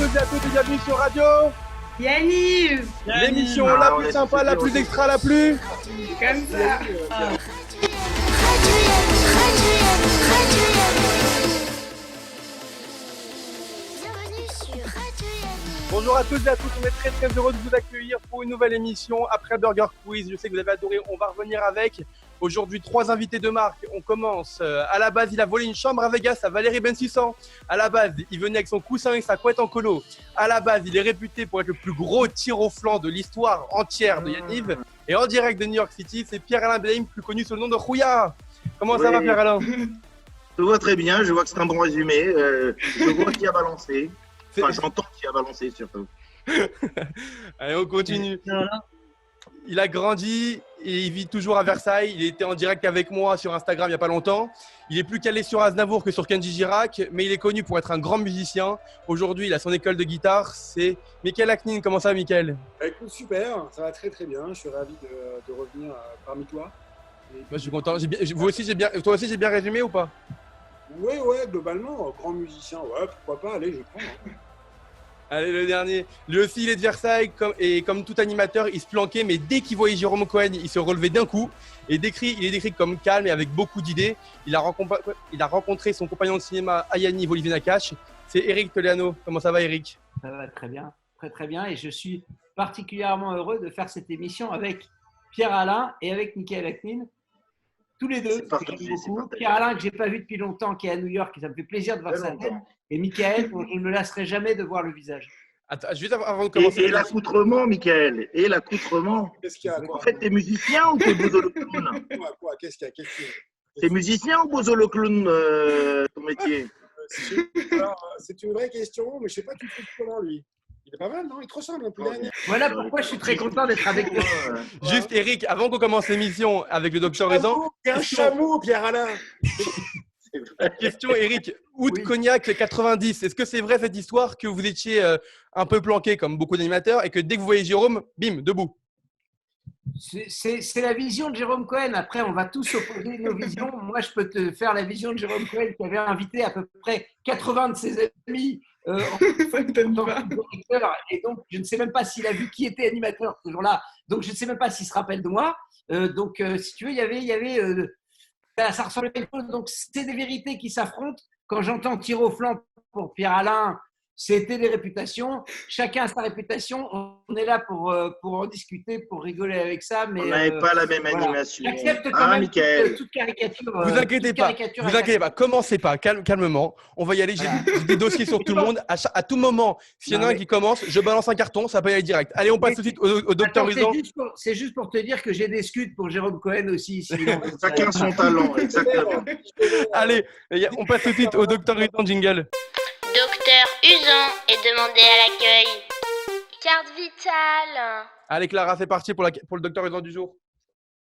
tous et à toutes et bienvenue sur Radio Yanniv. L'émission la plus sympa, la plus extra, la plus... Comme ça. Bonjour à tous et à tous, on est très très heureux de vous accueillir pour une nouvelle émission après Burger Quiz. Je sais que vous avez adoré, on va revenir avec aujourd'hui 3 invités de marque. On commence, à la base il a volé une chambre à Vegas à Valérie Bensussan. À la base il venait avec son coussin et sa couette en colo. À la base il est réputé pour être le plus gros tir au flanc de l'histoire entière de Yanniv. Et en direct de New York City, c'est Pierre-Alain Blaim, plus connu sous le nom de Rouya. Comment ça va Pierre-Alain? Tout va très bien, je vois que c'est un bon résumé. Je vois qui a balancé. Enfin, j'entends qui a balancé surtout. Allez, on continue. Il a grandi et il vit toujours à Versailles. Il était en direct avec moi sur Instagram il n'y a pas longtemps. Il est plus calé sur Aznavour que sur Kenji Girac, mais il est connu pour être un grand musicien. Aujourd'hui, il a son école de guitare. C'est Michael Aknin. Comment ça, Michael? Écoute, super, ça va très très bien. Je suis ravi de revenir parmi toi. Moi, je suis content. Toi aussi, j'ai bien résumé ou pas? Ouais, globalement, grand musicien, ouais, pourquoi pas, allez, je prends. Allez, le dernier. Lui aussi, il est de Versailles et comme tout animateur, il se planquait, mais dès qu'il voyait Jérôme Cohen, il se relevait d'un coup. Il est décrit comme calme et avec beaucoup d'idées. Il a rencontré son compagnon de cinéma à Yanniv, Olivier Nakache. C'est Eric Toledano. Comment ça va, Eric? Ça va très bien, très très bien. Et je suis particulièrement heureux de faire cette émission avec Pierre-Alain et avec Michael Aknin. Tous les deux, Pierre-Alain, que je n'ai pas vu depuis longtemps, qui est à New York, et ça me fait plaisir de voir sa tête. Et Michael, dont je ne me lasserai jamais de voir le visage. Attends, juste avant de commencer. Et l'accoutrement, Michael. Et l'accoutrement. Qu'est-ce qu'il y a quoi? En fait, t'es musicien ou t'es bozo le clown? Quoi? Qu'est-ce qu'il y a? T'es musicien ou bozo le clown, ton métier? C'est une vraie question, mais je ne sais pas qui fait comment lui. Il est pas mal, non? Il te ressemble un peu. Voilà pourquoi je suis très content d'être avec toi. Juste, Eric, avant qu'on commence l'émission avec le docteur Raison. Un chameau, Pierre-Alain. Question, Eric. Août Cognac 90. Est-ce que c'est vrai cette histoire que vous étiez un peu planqué comme beaucoup d'animateurs et que dès que vous voyez Jérôme, bim, debout? C'est la vision de Jérôme Cohen. Après, on va tous opposer nos visions. Moi, je peux te faire la vision de Jérôme Cohen qui avait invité à peu près 80 de ses amis en tant que directeur. Et donc, je ne sais même pas s'il a vu qui était animateur ce jour-là. Donc, je ne sais même pas s'il se rappelle de moi. Si tu veux, il y avait ça ressemblait à quelque chose. Donc, c'est des vérités qui s'affrontent. Quand j'entends tir au flanc pour Pierre-Alain, c'était des réputations. Chacun a sa réputation. On est là pour en discuter, pour rigoler avec ça. Mais, on n'avait pas la même animation. J'accepte quand même toute caricature. Vous inquiétez pas. Commencez pas. Calmement. On va y aller. J'ai des dossiers sur tout le monde. À tout moment, s'il y en a un qui commence, je balance un carton. Ça peut y aller direct. Allez, on passe tout de suite au docteur Rudan. C'est juste pour te dire que j'ai des scuds pour Jérôme Cohen aussi. Chacun son talent, exactement. Allez, on passe tout de suite au docteur Rudan, jingle. Docteur Usan est demandé à l'accueil. Carte vitale. Allez Clara, c'est parti pour le docteur Usan du jour.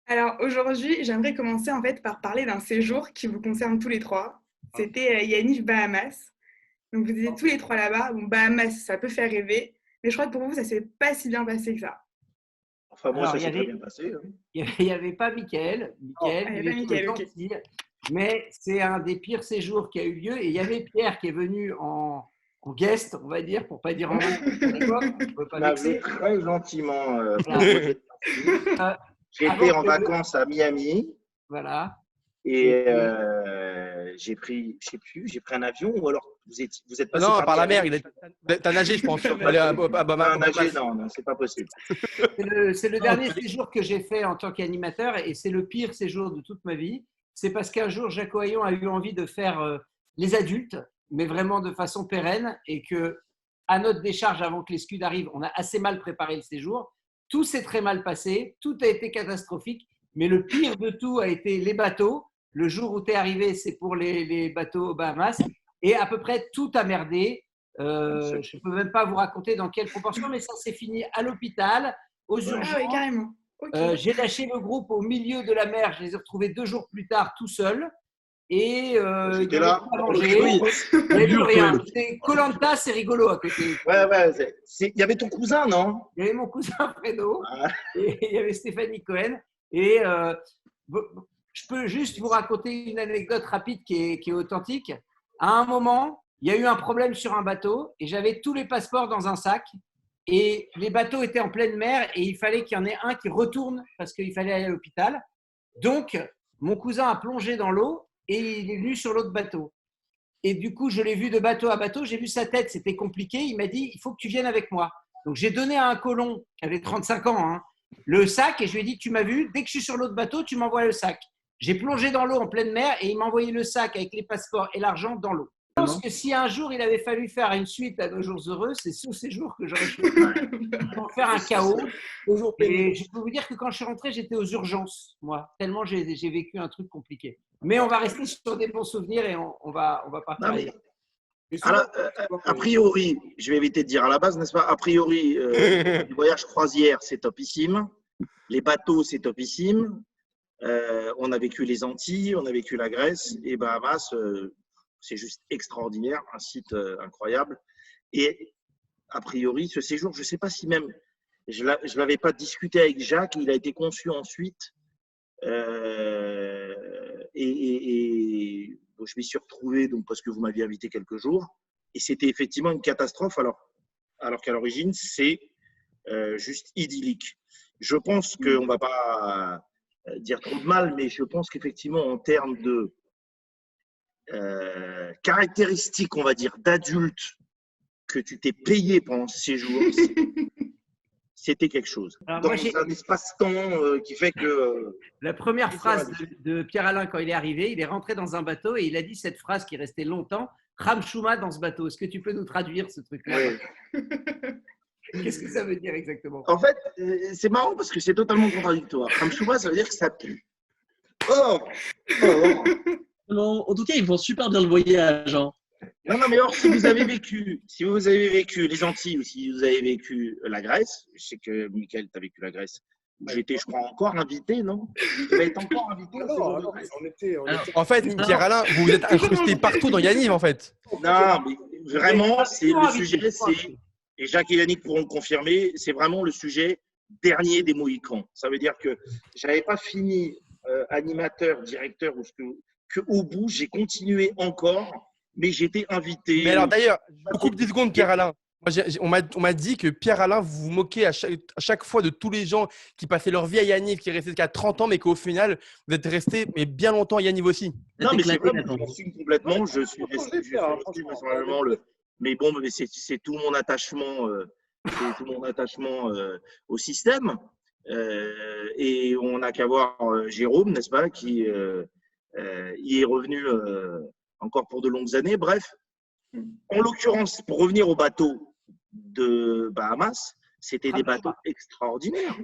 Alors aujourd'hui, j'aimerais commencer en fait par parler d'un séjour qui vous concerne tous les trois. C'était Yanniv Bahamas. Donc vous étiez tous les trois là-bas. Bon, Bahamas, ça peut faire rêver, mais je crois que pour vous, ça s'est pas si bien passé que ça. Enfin moi, ça s'est très bien passé. Il n'y avait pas Michael. Mais c'est un des pires séjours qui a eu lieu. Et il y avait Pierre qui est venu en guest, on va dire, pour ne pas dire en m'avait très gentiment j'étais en vacances à Miami. Voilà. Et j'ai pris un avion ou alors vous êtes passé par la mer. T'as nagé, je pense. Non, c'est pas possible. C'est le dernier séjour que j'ai fait en tant qu'animateur et c'est le pire séjour de toute ma vie. C'est parce qu'un jour, Jacques Ohayon a eu envie de faire les adultes, mais vraiment de façon pérenne, et qu'à notre décharge, avant que les scuds arrivent, on a assez mal préparé le séjour. Tout s'est très mal passé, tout a été catastrophique, mais le pire de tout a été les bateaux. Le jour où tu es arrivé, c'est pour les bateaux aux Bahamas, et à peu près tout a merdé. Je ne peux même pas vous raconter dans quelle proportion, mais ça s'est fini à l'hôpital, aux urgences. Ah oui, carrément. Okay. J'ai lâché le groupe au milieu de la mer. Je les ai retrouvés 2 jours plus tard tout seul. Et j'étais là. Il n'y avait plus rien. Koh-Lanta, c'est rigolo à côté. Il y avait ton cousin, non? Il y avait mon cousin Fredo. Et il y avait Stéphanie Cohen. Et je peux juste vous raconter une anecdote rapide qui est authentique. À un moment, il y a eu un problème sur un bateau et j'avais tous les passeports dans un sac et les bateaux étaient en pleine mer et il fallait qu'il y en ait un qui retourne parce qu'il fallait aller à l'hôpital. Donc, mon cousin a plongé dans l'eau et il est venu sur l'autre bateau. Et du coup, je l'ai vu de bateau à bateau, j'ai vu sa tête, c'était compliqué. Il m'a dit, il faut que tu viennes avec moi. Donc, j'ai donné à un colon qui avait 35 ans hein, le sac et je lui ai dit, tu m'as vu, dès que je suis sur l'autre bateau, tu m'envoies le sac. J'ai plongé dans l'eau en pleine mer et il m'a envoyé le sac avec les passeports et l'argent dans l'eau. Je pense que si un jour il avait fallu faire une suite à Nos Jours Heureux, c'est sous ces jours que j'aurais choisi pour faire un chaos. Et je peux vous dire que quand je suis rentré, j'étais aux urgences, moi, tellement j'ai vécu un truc compliqué. Mais on va rester sur des bons souvenirs et on va partir. Alors, a priori, je vais éviter de dire à la base, n'est-ce pas? A priori, le voyage croisière, c'est topissime. Les bateaux, c'est topissime. On a vécu les Antilles, on a vécu la Grèce et Bahamas. C'est juste extraordinaire, un site incroyable. Et a priori, ce séjour, je ne sais pas si même, je ne l'avais pas discuté avec Jacques, il a été conçu ensuite. Bon, je m'y suis retrouvé donc, parce que vous m'aviez invité quelques jours. Et c'était effectivement une catastrophe, alors qu'à l'origine, c'est juste idyllique. Je pense qu'on ne va pas dire trop de mal, mais je pense qu'effectivement, en termes de caractéristiques, on va dire, d'adultes que tu t'es payé pendant ce séjour, c'était quelque chose. Alors, dans un espace-temps qui fait que… La première phrase de Pierre-Alain, quand il est arrivé, il est rentré dans un bateau et il a dit cette phrase qui est restée longtemps, « Ramchouma dans ce bateau ». Est-ce que tu peux nous traduire ce truc-là? Oui. Qu'est-ce que ça veut dire exactement? En fait, c'est marrant parce que c'est totalement contradictoire. Ramchouma, ça veut dire que ça pue. Or, en tout cas, ils font super bien le voyage. Hein. Non, mais or, si vous avez vécu les Antilles ou si vous avez vécu la Grèce, je sais que Mickaël, tu as vécu la Grèce. J'étais, je crois, encore invité, non? Tu vas être encore invité. En fait, Pierre-Alain, vous êtes incrusté partout dans Yaniv, en fait. Non, mais vraiment, c'est le sujet, et Jacques et Yannick pourront le confirmer, c'est vraiment le sujet dernier des Mohicans. Ça veut dire que je n'avais pas fini animateur, directeur, qu'au bout, j'ai continué encore, mais j'étais invité. Mais alors d'ailleurs, je vous coupe 10 secondes, Pierre-Alain. On m'a dit que Pierre-Alain, vous vous moquez à chaque fois de tous les gens qui passaient leur vie à Yaniv, qui restaient jusqu'à 30 ans, mais qu'au final, vous êtes resté mais bien longtemps à Yaniv aussi. Non, mais c'est vrai, je m'assume complètement. Je suis resté personnellement mais bon, c'est tout mon attachement, au système. Et on n'a qu'à voir Jérôme, n'est-ce pas, qui y est revenu encore pour de longues années. Bref, en l'occurrence, pour revenir au bateau de Bahamas, c'était des bateaux extraordinaires.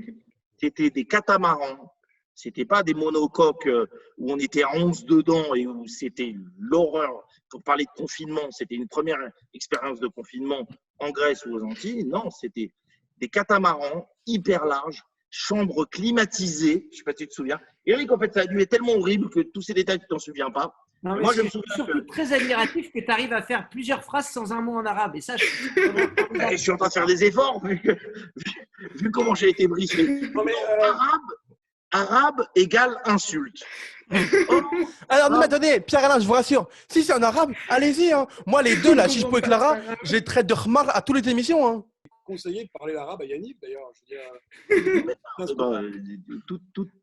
C'était des catamarans. C'était pas des monocoques où on était à 11 dedans et où c'était l'horreur. Pour parler de confinement, c'était une première expérience de confinement en Grèce ou aux Antilles. Non, c'était des catamarans hyper larges, chambres climatisées. Je ne sais pas si tu te souviens. Eric, en fait, ça a dû être tellement horrible que tous ces détails, tu t'en souviens pas. Non, moi, je me souviens surtout très admiratif que tu arrives à faire plusieurs phrases sans un mot en arabe. Et ça, je suis en train de faire des efforts vu comment j'ai été brisé. Non, mais arabe égale insulte. Alors, non, mais attendez, Pierre-Alain, je vous rassure, si c'est en arabe, allez-y. Hein. Moi, les deux, là, si je peux avec Lara, je les traite de khmar à toutes les émissions. Hein. Conseillé de parler l'arabe à Yaniv, d'ailleurs.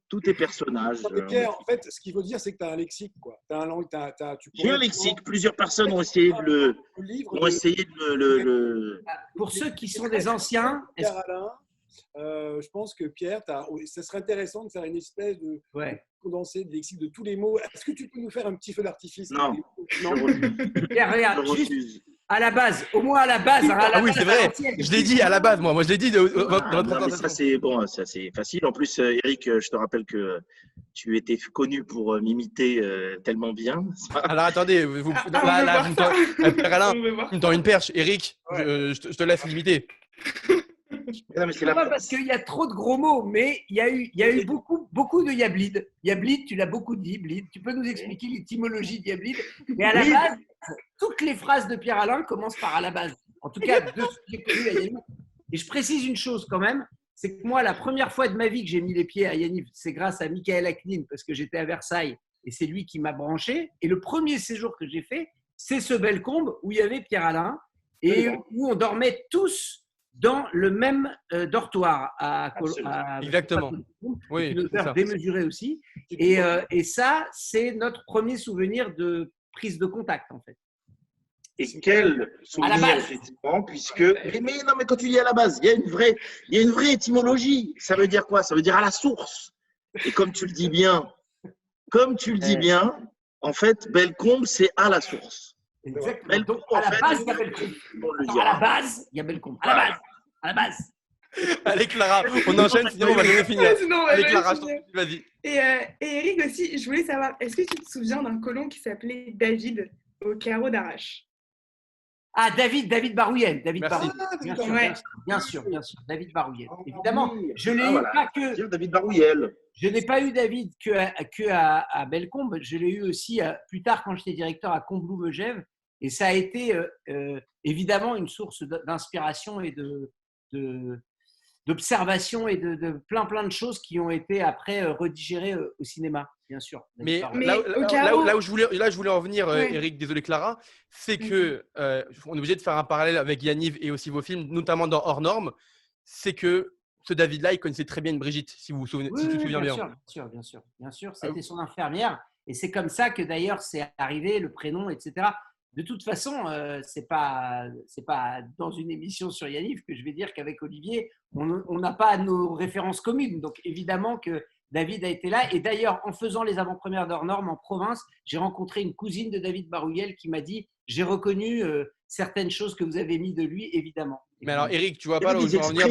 Tout est personnage. Pierre, en fait, ce qu'il faut dire, c'est que tu as un lexique. J'ai un lexique. Plusieurs personnes ont essayé de le… Pour ceux qui sont des anciens… Pierre-Alain, je pense que Pierre, ça serait intéressant de faire une espèce de condensé de lexique de tous les mots. Est-ce que tu peux nous faire un petit feu d'artifice? Non. Pierre, regarde, juste à la base, au moins à la base. Ah oui, c'est vrai. Je l'ai dit à la base, moi je l'ai dit dans votre présentation. Ça c'est facile. En plus, Eric, je te rappelle que tu étais connu pour m'imiter tellement bien. Alors attendez, Pierre-Alain, tu me tends une perche. Eric, je te laisse l'imiter. Non, mais c'est pas parce qu'il y a trop de gros mots, mais il y a eu beaucoup de Yablid. Yablid, tu l'as beaucoup dit, Blid. Tu peux nous expliquer l'étymologie de Yablid? Mais à la base, toutes les phrases de Pierre-Alain commencent par à la base. En tout cas, de ce que j'ai connu à Yaniv. Et je précise une chose quand même, c'est que moi, la première fois de ma vie que j'ai mis les pieds à Yaniv, c'est grâce à Michael Aknin, parce que j'étais à Versailles et c'est lui qui m'a branché. Et le premier séjour que j'ai fait, c'est ce Bellecombe où il y avait Pierre-Alain et où on dormait tous dans le même dortoir Exactement. Oui, une odeur démesurée aussi. Et ça, c'est notre premier souvenir de prise de contact, en fait. Et quel souvenir, effectivement, puisque… Mais non, mais quand tu dis à la base, il y a une vraie étymologie. Ça veut dire quoi? Ça veut dire à la source. Et comme tu le dis bien, en fait, Bellecombe, c'est à la source. Exactement. Donc, à la base, il y a Bellecombe. À la base, il y a Bellecombe. À la base. Allez, Clara, on enchaîne, sinon on va jamais finir. Allez, Clara, vas-y. Et Eric aussi, je voulais savoir, est-ce que tu te souviens d'un colon qui s'appelait David au carreau d'arrache? Ah, David Barouillel. Bien sûr. David Barouillel. Évidemment, je n'ai eu pas que… David Barouillel. Je n'ai pas eu David que à Bellecombe. Je l'ai eu aussi plus tard quand j'étais directeur à Combloux-Megève. Et ça a été évidemment une source d'inspiration et d'observation et de plein de choses qui ont été après redigérées au cinéma, bien sûr. Mais là où je voulais en venir, Eric, désolé Clara, c'est que on est obligé de faire un parallèle avec Yaniv et aussi vos films, notamment dans Hors Normes, c'est que ce David-là, il connaissait très bien une Brigitte, si vous vous souvenez, si tu te souviens bien. Bien sûr, c'était son infirmière. Et c'est comme ça que d'ailleurs c'est arrivé, le prénom, etc. De toute façon, c'est pas dans une émission sur Yaniv que je vais dire qu'avec Olivier, on n'a pas nos références communes. Donc évidemment que David a été là. Et d'ailleurs, en faisant les avant-premières d'Hors Normes en province, j'ai rencontré une cousine de David Barouillel qui m'a dit « J'ai reconnu certaines choses que vous avez mis de lui, évidemment. » Mais alors, Eric, tu vois pas là où je veux en venir.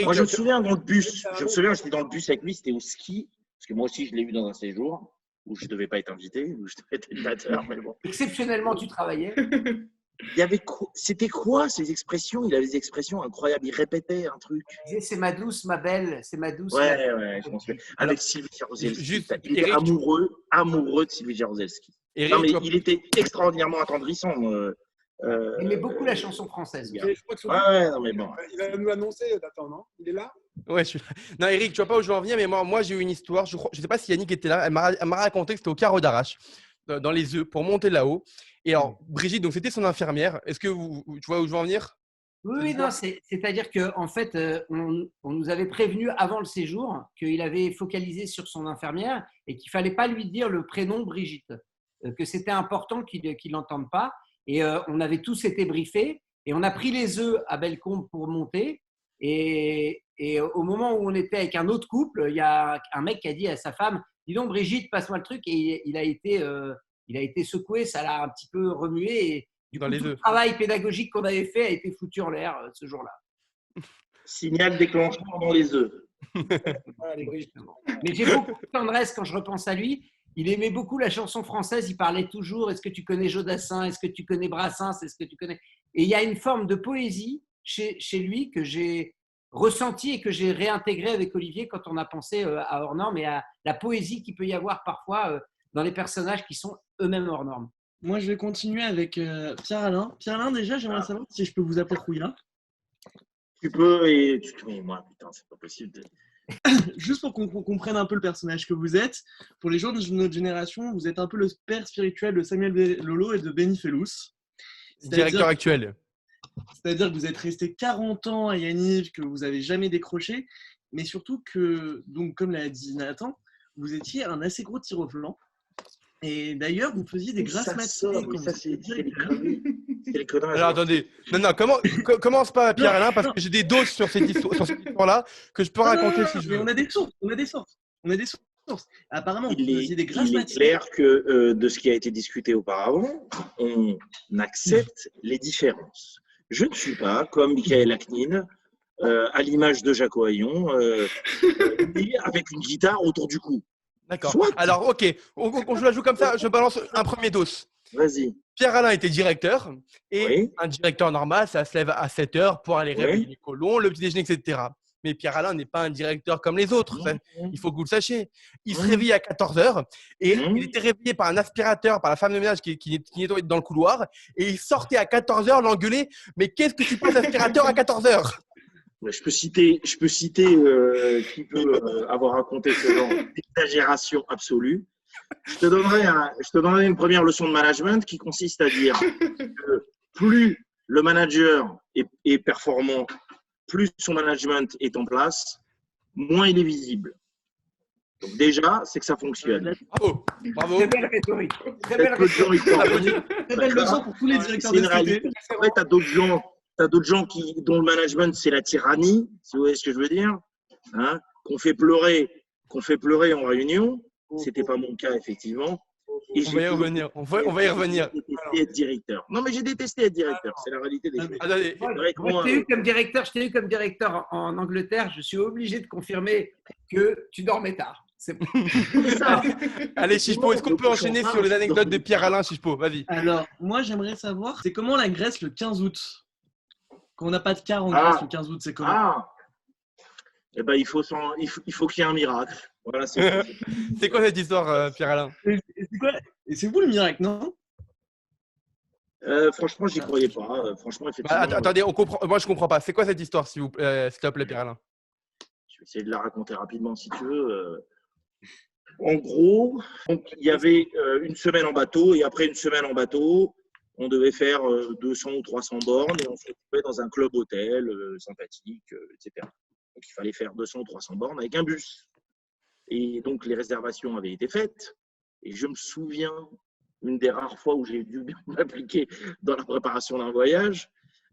Moi, je me souviens dans le bus. J'étais dans le bus avec lui, c'était au ski. Parce que moi aussi, je l'ai vu dans un séjour où je ne devais pas être invité, où je devais être animateur. Mais bon. Exceptionnellement, tu travaillais. C'était quoi ces expressions? Il avait des expressions incroyables. Il répétait un truc. C'est ma douce, ma belle. C'est ma douce. Ouais, je m'en souviens. Avec Sylvie Jaruzelski. Il était amoureux de Sylvie Jaruzelski. Non, mais il était extraordinairement attendrissant. Il aimait beaucoup la chanson française. Non, mais bon. Il va nous annoncer. Attends, non? Il est là? Ouais, non, Eric, tu vois pas où je veux en venir, mais moi j'ai eu une histoire. Je sais pas si Yannick était là. Elle m'a raconté que c'était au carreau d'arrache, dans les œufs, pour monter là-haut. Et alors, Brigitte, donc c'était son infirmière. Est-ce que tu vois où je veux en venir? Oui, non, c'est-à-dire qu'en fait, on nous avait prévenu avant le séjour qu'il avait focalisé sur son infirmière et qu'il fallait pas lui dire le prénom Brigitte, que c'était important qu'il l'entende pas. Et on avait tous été briefés et on a pris les œufs à Bellecombe pour monter. Et au moment où on était avec un autre couple, il y a un mec qui a dit à sa femme « Dis donc Brigitte, passe-moi le truc » et il a été secoué, ça l'a un petit peu remué et du coup, tout le travail pédagogique qu'on avait fait a été foutu en l'air ce jour-là. Signal déclenchement dans les œufs. Mais j'ai beaucoup de tendresse quand je repense à lui. Il aimait beaucoup la chanson française, il parlait toujours « Est-ce que tu connais Jodassin? Est-ce que tu connais Brassens? Est-ce que tu connais… » Et il y a une forme de poésie chez lui que j'ai ressenti et que j'ai réintégré avec Olivier quand on a pensé à Hors Normes et à la poésie qu'il peut y avoir parfois dans les personnages qui sont eux-mêmes hors normes. Moi, je vais continuer avec Pierre-Alain. Pierre-Alain, déjà, j'aimerais savoir si je peux vous appeler Rouilla. Tu peux et tu te mets moi, putain, c'est pas possible. Juste pour qu'on comprenne un peu le personnage que vous êtes, pour les gens de notre génération, vous êtes un peu le père spirituel de Samuel Lolo et de Benny Fellous. Directeur actuel. C'est-à-dire que vous êtes resté 40 ans à Yaniv, que vous n'avez jamais décroché, mais surtout que, donc, comme l'a dit Nathan, vous étiez un assez gros tir au flanc. Et d'ailleurs, vous faisiez des grasses matinées. Ça, c'est les conneries. Alors, attendez. Non, commence pas, Pierre-Alain, parce que j'ai des doses sur cette histoire-là que je peux raconter si je veux. On a des sources. Apparemment, vous faisiez des grasses matinées. Il est clair que de ce qui a été discuté auparavant, on accepte les différences. Je ne suis pas, comme Michael Aknin, à l'image de Jaco Hayon, avec une guitare autour du cou. D'accord. Alors, ok, je la joue comme ça, je balance un premier dos. Vas-y. Pierre-Alain était directeur, et un directeur normal, ça se lève à 7 heures pour aller réveiller les colons, le petit déjeuner, etc. Mais Pierre-Alain n'est pas un directeur comme les autres, il faut que vous le sachiez. Il se réveille à 14 heures, et il était réveillé par un aspirateur, par la femme de ménage qui nettoyait dans le couloir, et il sortait à 14 heures l'engueuler. Mais qu'est-ce que tu passes aspirateur à 14 heures? Je peux citer qui peut avoir raconté ce genre d'exagération absolue. Je te donnerai une première leçon de management qui consiste à dire que plus le manager est performant, plus son management est en place, moins il est visible. Donc déjà, c'est que ça fonctionne. Bravo, bravo. Très belle rhétorique. Très Très belle peu de gens y croient. Très belle leçon pour tous les directeurs C'est une de réalité. Après, tu as d'autres gens dont le management, c'est la tyrannie, si vous voyez ce que je veux dire, hein, qu'on fait pleurer en réunion. Ce n'était pas mon cas, effectivement. Et On va y revenir. On va y revenir. J'ai détesté être directeur. Non, mais j'ai détesté être directeur. C'est la réalité des choses. Attendez. Moi, C'est vrai que je moi, t'ai eu comme directeur en Angleterre. Je suis obligé de confirmer que tu dormais tard. C'est ça. Allez, Chichepo, est-ce qu'on peut enchaîner sur les anecdotes de Pierre-Alain, Chichepo? Vas-y. Alors, moi, j'aimerais savoir, c'est comment la Grèce le 15 août? Quand on n'a pas de car en Grèce le 15 août, c'est comment? Ah, eh ben, il faut qu'il y ait un miracle. Voilà, C'est quoi cette histoire, Pierre-Alain? Et c'est vous le miracle, non? Franchement, j'y croyais pas. Franchement, effectivement. Attendez, moi je comprends pas. C'est quoi cette histoire, s'il te plaît, Pierre-Alain? Je vais essayer de la raconter rapidement si tu veux. En gros, donc, il y avait une semaine en bateau et après une semaine en bateau, on devait faire 200 ou 300 bornes et on se retrouvait dans un club hôtel sympathique, etc. Donc il fallait faire 200 ou 300 bornes avec un bus. Et donc les réservations avaient été faites. Et je me souviens, une des rares fois où j'ai dû bien m'appliquer dans la préparation d'un voyage,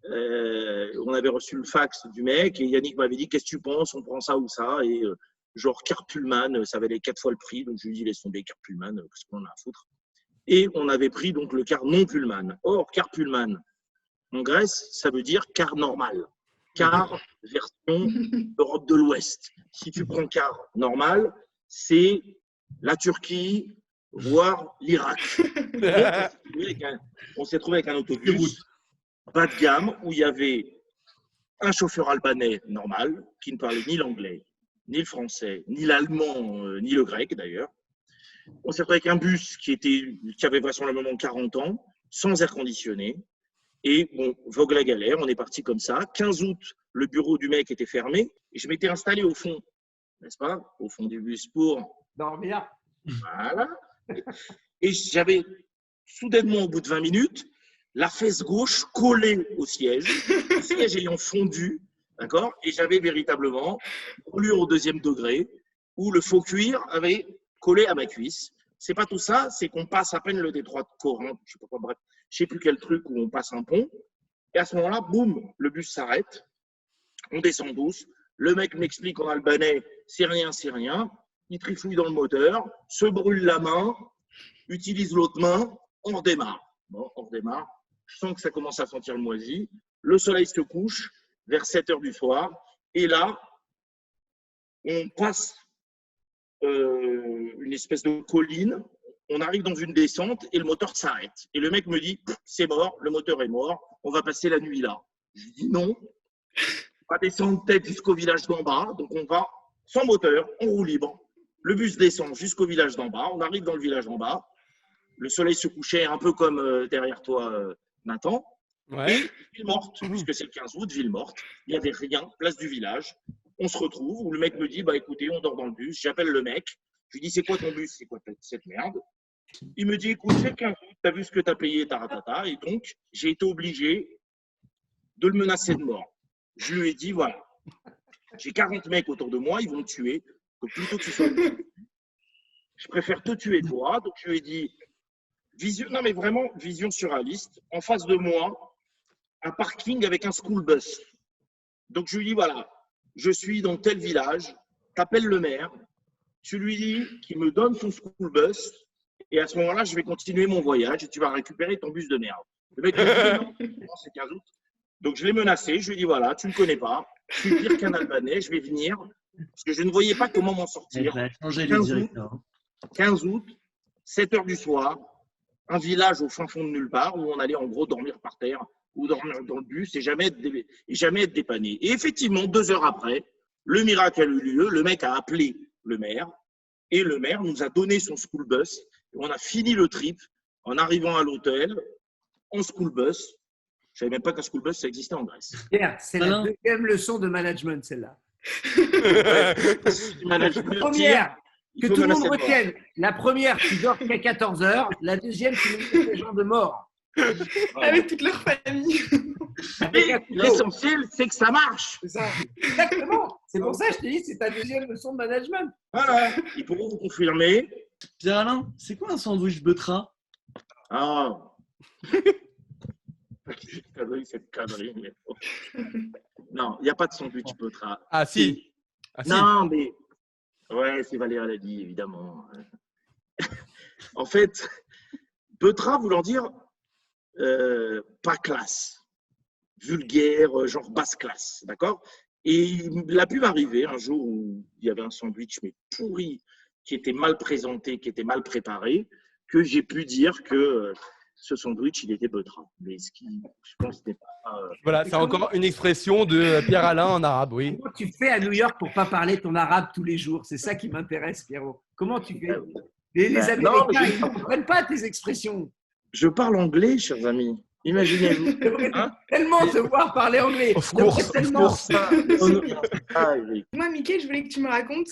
on avait reçu le fax du mec et Yannick m'avait dit: qu'est-ce que tu penses, on prend ça ou ça? Et genre car Pullman, ça valait 4 fois le prix. Donc je lui ai dit: laisse tomber car Pullman, qu'est-ce qu'on a à foutre? Et on avait pris donc le car non Pullman. Or, car Pullman, en Grèce, ça veut dire car normal. Car version Europe de l'Ouest. Si tu prends car normal, c'est la Turquie, voire l'Irak. On s'est trouvé avec un autobus bas de gamme où il y avait un chauffeur albanais normal qui ne parlait ni l'anglais, ni le français, ni l'allemand, ni le grec d'ailleurs. On s'est retrouvé avec un bus qui avait vraisemblablement 40 ans, sans air conditionné. Et bon, vogue la galère, on est parti comme ça. 15 août, le bureau du mec était fermé. Et je m'étais installé au fond, n'est-ce pas? Au fond du bus pour dormir. Voilà. Et j'avais soudainement, au bout de 20 minutes, la fesse gauche collée au siège ayant fondu, d'accord? Et j'avais véritablement brûlure au 2e degré, où le faux cuir avait collé à ma cuisse. C'est pas tout ça, c'est qu'on passe à peine le détroit de Corinthe, je sais pas quoi, bref, je sais plus quel truc où on passe un pont. Et à ce moment-là, boum, le bus s'arrête, on descend douce. Le mec m'explique en albanais, c'est rien, c'est rien. Il trifouille dans le moteur, se brûle la main, utilise l'autre main, on redémarre. Bon, on redémarre. Je sens que ça commence à sentir le moisi. Le soleil se couche vers 7 heures du soir. Et là, on passe une espèce de colline. On arrive dans une descente et le moteur s'arrête. Et le mec me dit, c'est mort, le moteur est mort, on va passer la nuit là. Je lui dis non, on va descendre peut-être jusqu'au village d'en bas. Donc on va sans moteur, on roule libre. Le bus descend jusqu'au village d'en bas. On arrive dans le village d'en bas. Le soleil se couchait un peu comme derrière toi, Nathan. Ouais. Et ville morte, puisque c'est le 15 août, ville morte. Il n'y avait rien, place du village. On se retrouve où le mec me dit, bah écoutez, on dort dans le bus. J'appelle le mec. Je lui dis, c'est quoi ton bus? C'est quoi cette merde? Il me dit, écoute, c'est le 15 août, t'as vu ce que t'as payé, taratata. Et donc, j'ai été obligé de le menacer de mort. Je lui ai dit, voilà, j'ai 40 mecs autour de moi, ils vont me tuer. Donc, plutôt que ce soit je préfère te tuer toi. Donc, je lui ai dit, non mais vraiment, vision surréaliste. En face de moi, un parking avec un school bus. Donc, je lui dis, voilà, je suis dans tel village, t'appelles le maire, tu lui dis qu'il me donne son school bus, et à ce moment-là, je vais continuer mon voyage et tu vas récupérer ton bus de merde. Le mec me dit, non, c'est 15 août. Donc, je l'ai menacé, je lui ai dit, voilà, tu ne me connais pas, je suis pire qu'un Albanais, je vais venir, parce que je ne voyais pas comment m'en sortir. 15 août, 7 heures du soir, un village au fin fond de nulle part, où on allait en gros dormir par terre, ou dormir dans le bus, et jamais être dépanné. Et effectivement, 2 heures après, le miracle a eu lieu, le mec a appelé le maire, et le maire nous a donné son school bus, et on a fini le trip en arrivant à l'hôtel, en school bus. Je ne savais même pas qu'un school bus, ça existait en Grèce. Pierre, c'est la deuxième leçon de management, celle-là. Management, Première, Il Que faut tout le monde menacer de mort. retienne. La première, tu dors qu'à 14h. La deuxième, tu menaces les gens de mort. Avec toute leur famille. Avec un Mais couteau. l'essentiel, c'est que ça marche. C'est ça. Exactement. C'est pour ça que je te dis, c'est ta deuxième leçon de management. Voilà. Ils pourront vous confirmer. Pierre-Alain, c'est quoi un sandwich Betra? Ah. Cette connerie. Mais... Non, il n'y a pas de sandwich Betra. Ah si. Ah, si. Non, mais. Ouais, c'est Valérie l'a dit, évidemment. En fait, Betra voulant dire pas classe, vulgaire, genre basse classe, d'accord? Et il a pu m'arriver un jour où il y avait un sandwich mais pourri, qui était mal présenté, qui était mal préparé, que j'ai pu dire que ce sandwich, il était Betra. Mais ce qui, je pense, n'est pas. Voilà, c'est encore une expression de Pierre-Alain en arabe, oui. Comment tu fais à New York pour pas parler ton arabe tous les jours? C'est ça qui m'intéresse, Pierrot. Comment tu fais? Les Ben, non, Américains, mais ils ne comprennent pas tes expressions. Je parle anglais, chers amis. Imaginez-vous. J'aimerais Hein? tellement te voir parler anglais. Of J'aimerais course, of tellement. course. Ah, Eric. Moi, Mickaël, je voulais que tu me racontes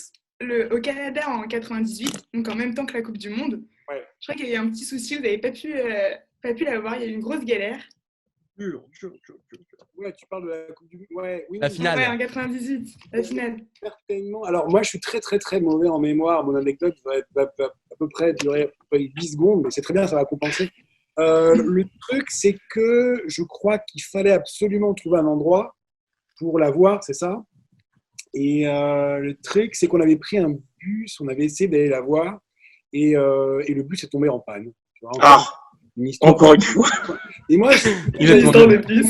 au Canada en 98, donc en même temps que la Coupe du Monde. Ouais. Je crois qu'il y a eu un petit souci, vous n'avez pas pu la voir, il y a eu une grosse galère. Ouais, tu parles de la Coupe du Monde. Ouais, oui, La finale. Ouais, en 98, la finale. certainement. Alors, moi, je suis très, très, très mauvais en mémoire. Mon anecdote va à peu près durer à peu près 10 secondes, mais c'est très bien, ça va compenser. Le truc, c'est que je crois qu'il fallait absolument trouver un endroit pour la voir, c'est ça. Et le truc, c'est qu'on avait pris un bus, on avait essayé d'aller la voir, et le bus est tombé en panne. Tu vois, Ah, une histoire. encore une fois. Et moi, Il est L'histoire des bus.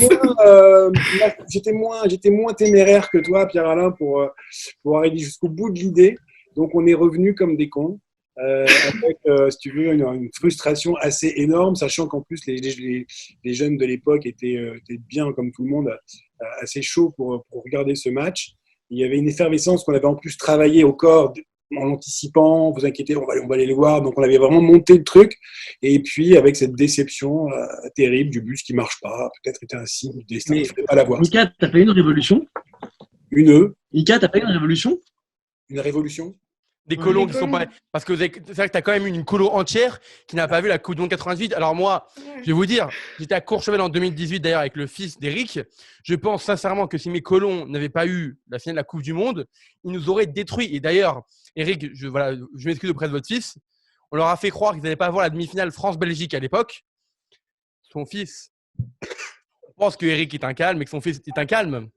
j'étais moins téméraire que toi, Pierre-Alain, pour arriver jusqu'au bout de l'idée. Donc, on est revenus comme des cons, avec, si tu veux, une frustration assez énorme, sachant qu'en plus, les jeunes de l'époque étaient bien, comme tout le monde, assez chauds pour regarder ce match. Il y avait une effervescence qu'on avait en plus travaillé au corps en l'anticipant, vous inquiétez, on va aller le voir. Donc, on avait vraiment monté le truc. Et puis, avec cette déception terrible du bus qui ne marche pas, peut-être était un signe du destin, Mais- il ne fallait pas la voir. Mika, t'as pas eu une révolution? Mika, t'as pas eu une révolution? Une révolution. Des colons Des qui sont pas. colons. Parce que c'est vrai que tu as quand même une colo entière qui n'a pas vu la Coupe du Monde 98. Alors, moi, je vais vous dire, j'étais à Courchevel en 2018 d'ailleurs avec le fils d'Eric. Je pense sincèrement que si mes colons n'avaient pas eu la finale de la Coupe du Monde, ils nous auraient détruits. Et d'ailleurs, Eric, je m'excuse auprès de votre fils. On leur a fait croire qu'ils n'allaient pas voir la demi-finale France-Belgique à l'époque. Son fils pense que Eric est un calme et que son fils est un calme.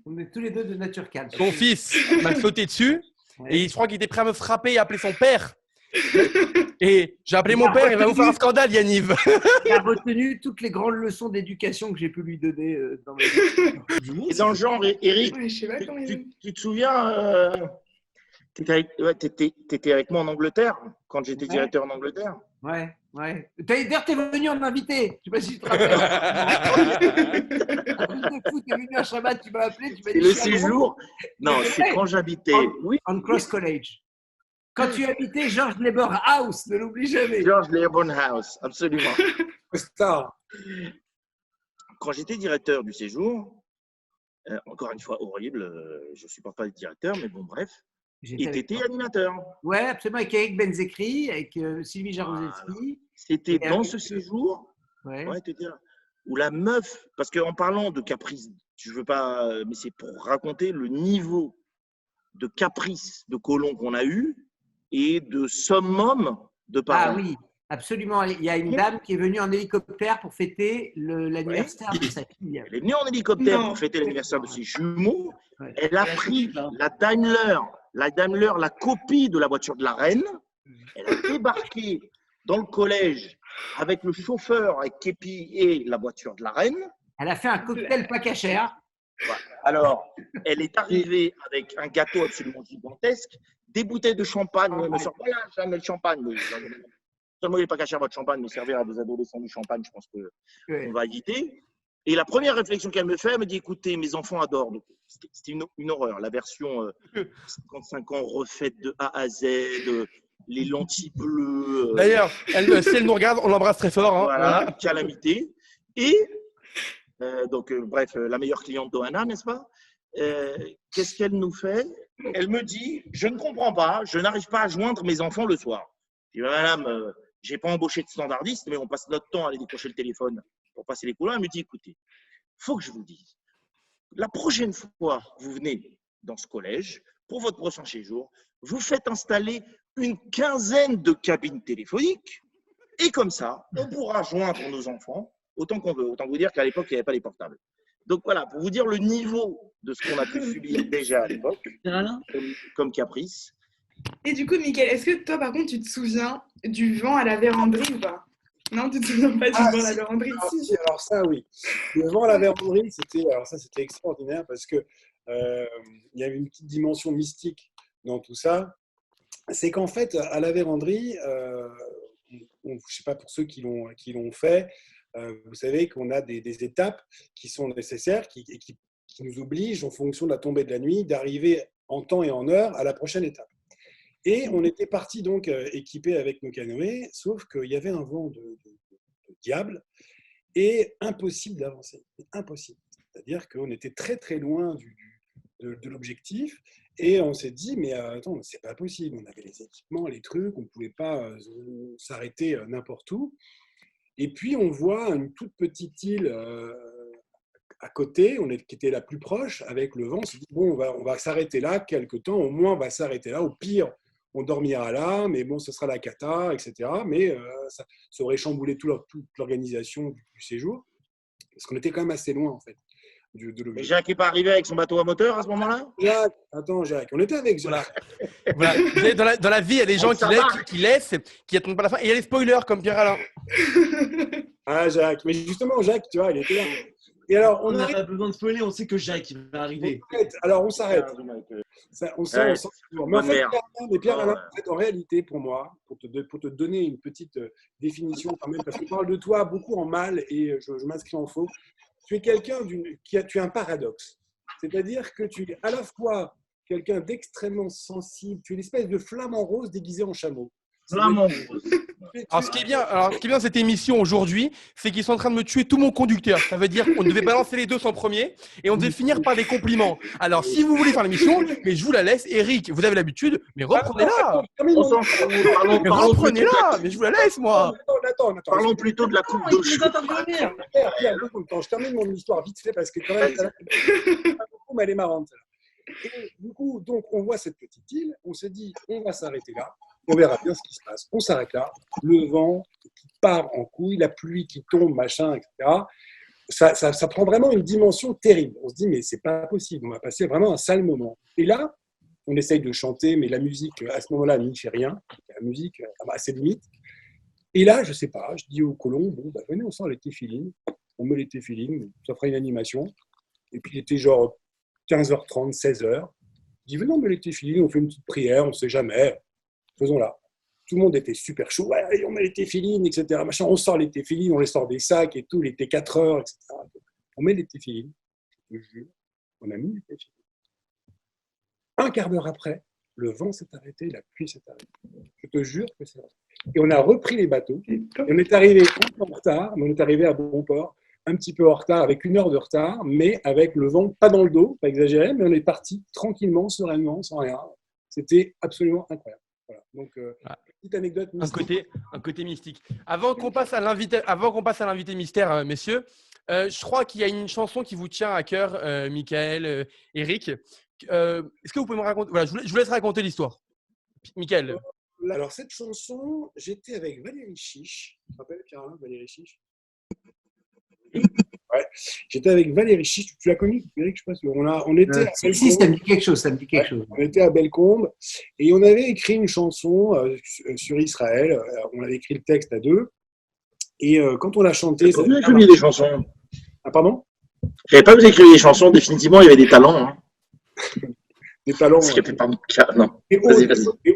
On est tous les deux de nature calme. Son fils m'a sauté dessus et je crois qu'il était prêt à me frapper et à appeler son père. Et j'ai appelé mon père, il va vous faire un scandale, Yanniv. Il a retenu toutes les grandes leçons d'éducation que j'ai pu lui donner dans ma vie. Et dans le genre, Eric, Ouais, je sais pas comment tu te souviens, t'étais avec moi en Angleterre, quand j'étais Ouais. directeur en Angleterre. Ouais. D'ailleurs, t'es venu en invité. Je sais pas si tu te rappelles. T'es venu à Shabbat, tu m'as appelé, tu m'as C'est dit. le je suis à Londres. séjour. Non, c'est quand j'habitais. Oui, On Cross College. Quand tu habitais George Labour House, ne l'oublie jamais. George Labour House, absolument. Star. Quand j'étais directeur du séjour, encore une fois horrible, je ne supporte pas le directeur, mais bon, bref, J'étais et avec t'étais toi. animateur. Ouais, absolument, avec Eric Benzekri, avec Sylvie Jaroszewski. C'était Et dans avec- ce séjour, Ouais. ouais, t'étais là, où la meuf, parce qu'en parlant de caprice, je veux pas, mais c'est pour raconter le niveau de caprice de colon qu'on a eu et de summum de Ah parents. oui, absolument. Il y a une dame qui est venue en hélicoptère pour fêter l'anniversaire de sa fille. Elle est venue en hélicoptère Non. pour fêter l'anniversaire de ses jumeaux. Ouais. Elle a pris la Daimler, la copie de la voiture de la reine. Elle a débarqué dans le collège avec le chauffeur, avec Képi et la voiture de la reine. Elle a fait un cocktail pas cachère. Alors, elle est arrivée avec un gâteau absolument gigantesque, des bouteilles de champagne. Me sort, voilà, jamais le champagne. Seulement, il n'est pas caché à votre champagne, mais servir à vos adolescents du champagne, je pense qu'on va éviter. Et la première réflexion qu'elle me fait, elle me dit, écoutez, mes enfants adorent. Donc, c'était une horreur. La version 55 ans refaite de A à Z, les lentilles bleues. D'ailleurs, si elle nous regarde, on l'embrasse très fort. Hein. Voilà, calamité. Et, bref, la meilleure cliente d'Ohana, n'est-ce pas? qu'est-ce qu'elle nous fait? Elle me dit, je ne comprends pas, je n'arrive pas à joindre mes enfants le soir. Je dis, madame, je n'ai pas embauché de standardiste, mais on passe notre temps à aller décrocher le téléphone pour passer les couloirs. Elle me dit, écoutez, il faut que je vous dise, la prochaine fois que vous venez dans ce collège, pour votre prochain séjour, vous faites installer une quinzaine de cabines téléphoniques et comme ça, on pourra joindre nos enfants autant qu'on veut. Autant vous dire qu'à l'époque, il n'y avait pas les portables. Donc voilà, pour vous dire le niveau de ce qu'on a pu subir déjà à l'époque, comme caprice. Et du coup, Mickaël, est-ce que toi, par contre, tu te souviens du vent à la véranderie ou pas? Non, tu te souviens pas du vent à la véranderie? Alors ça, oui. Le vent à la véranderie, c'était extraordinaire parce que il y avait une petite dimension mystique dans tout ça. C'est qu'en fait, à la véranderie, je ne sais pas pour ceux qui l'ont fait, vous savez qu'on a des étapes qui sont nécessaires, qui nous obligent, en fonction de la tombée de la nuit, d'arriver en temps et en heure à la prochaine étape. Et on était partis donc équipés avec nos canoës, sauf qu'il y avait un vent de diable et impossible d'avancer. Impossible. C'est-à-dire qu'on était très très loin de l'objectif et on s'est dit mais attends, c'est pas possible. On avait les équipements, les trucs, on ne pouvait pas s'arrêter n'importe où. Et puis on voit une toute petite île à côté, qui était la plus proche avec le vent. On s'est dit bon, on va s'arrêter là quelque temps, au moins on va s'arrêter là. Au pire, on dormira là, mais bon, ce sera la cata, etc. Mais ça aurait chamboulé toute l'organisation du séjour, parce qu'on était quand même assez loin, en fait, de l'objectif. Et Jacques n'est pas arrivé avec son bateau à moteur à ce moment-là? Jacques, on était avec Jacques. Voilà. Vous savez, dans la vie, il y a des gens qui laissent, qui attendent pas la fin, et il y a les spoilers, comme Pierre-Alain. Ah, Jacques, mais justement, Jacques, tu vois, il était là. Et alors, on n'a pas besoin de spoiler, on sait que Jacques va arriver. Alors, on s'arrête. On s'en mais en fait, Pierre-Alain, en réalité, pour moi, pour te donner une petite définition quand même, parce qu'on parle de toi beaucoup en mal et je m'inscris en faux, tu es quelqu'un tu as un paradoxe. C'est-à-dire que tu es à la fois quelqu'un d'extrêmement sensible, tu es une espèce de flamant rose déguisé en chameau. Alors, ce qui est bien dans cette émission aujourd'hui, c'est qu'ils sont en train de me tuer tout mon conducteur. Ça veut dire qu'on devait balancer les deux en premier et on devait finir par des compliments. Alors, si vous voulez faire l'émission, mais je vous la laisse. Eric, vous avez l'habitude, mais reprenez-la. Reprenez-la, mais je vous la laisse, moi. Attends. Parlons plutôt de la coupe d'eau. Je termine mon histoire vite fait parce que quand même, mais elle est marrante. Et du coup, donc, on voit cette petite île, on s'est dit, on va s'arrêter là. On verra bien ce qui se passe. On s'arrête là. Le vent qui part en couille, la pluie qui tombe, machin, etc. Ça prend vraiment une dimension terrible. On se dit, mais c'est pas possible. On va passer vraiment un sale moment. Et là, on essaye de chanter, mais la musique, à ce moment-là, n'y fait rien. La musique a ses limites. Et là, je sais pas, je dis au colon, bon, bah, venez, on sort les téfilines. On met les téfilines, ça fera une animation. Et puis, il était genre 15h30, 16h. Je dis, venez, on met les téfilines, on fait une petite prière, on ne sait jamais. Faisons-la. Tout le monde était super chaud. Ouais, on met les téfilines, etc. Machin. On sort les téfilines, on les sort des sacs et tout. Il était 4 heures, etc. On met les téfilines. Je te jure, on a mis les téfilines. Un quart d'heure après, le vent s'est arrêté, la pluie s'est arrêtée. Je te jure que c'est vrai. Et on a repris les bateaux. Et on est arrivé un peu en retard, mais on est arrivé à bon port, un petit peu en retard, avec 1 heure de retard, mais avec le vent pas dans le dos, pas exagéré, mais on est parti tranquillement, sereinement, sans rien. C'était absolument incroyable. Voilà. Donc, petite anecdote mystique. Un côté mystique. Avant qu'on passe à l'invité mystère, messieurs, je crois qu'il y a une chanson qui vous tient à cœur, Mickaël, Eric. Est-ce que vous pouvez me raconter? Voilà, je vous laisse raconter l'histoire. Mickaël. Alors, cette chanson, j'étais avec Valérie Chiche. Tu te rappelles, Pierre-Alain, Valérie Chiche? Ouais. J'étais avec Valérie Chiche. Tu l'as connue, Eric? Je sais pas. On était si, ça me dit quelque chose. On était à Bellecombe et on avait écrit une chanson sur Israël. On avait écrit le texte à deux. Et quand on l'a chanté. Vous avez écrit des chansons? Ah, pardon? Je n'avais pas vous écrire des chansons. Définitivement, il y avait des talents. Hein. Des talents. Ce qui n'était pas mon cas. Non. Et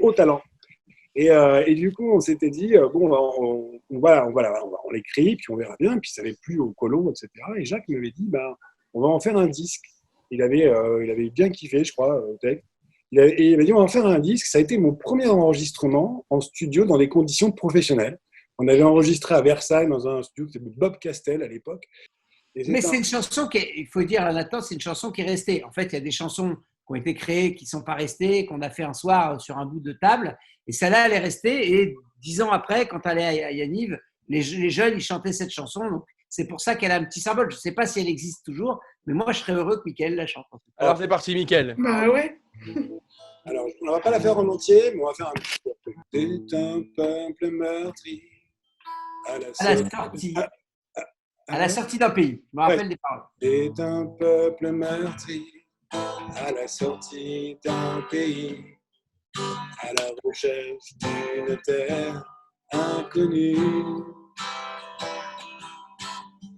hauts talents. Et du coup, on s'était dit, bon, on l'écrit, puis on verra bien, puis ça n'avait plus au colon, etc. Et Jacques m'avait dit, on va en faire un disque. Il avait bien kiffé, je crois, au texte. Et il m'a dit, on va en faire un disque. Ça a été mon premier enregistrement en studio dans des conditions professionnelles. On avait enregistré à Versailles dans un studio qui s'appelait Bob Castel à l'époque. Mais c'est une chanson il faut dire à Nathan, c'est une chanson qui est restée. En fait, il y a des chansons qui ont été créées, qui ne sont pas restées, qu'on a fait un soir sur un bout de table. Et celle-là, elle est restée. Et 10 ans après, quand elle est à Yaniv, les jeunes, ils chantaient cette chanson. Donc, c'est pour ça qu'elle a un petit symbole. Je ne sais pas si elle existe toujours, mais moi, je serais heureux que Mickaël la chante. Alors c'est parti, Mickaël. Bah ouais. Alors, on ne va pas la faire en entier, mais on va faire un petit peu. C'est un peuple meurtri à la sortie. À la sortie d'un pays. Je me rappelle des paroles. C'est un peuple meurtri à la sortie d'un pays, à la recherche d'une terre inconnue.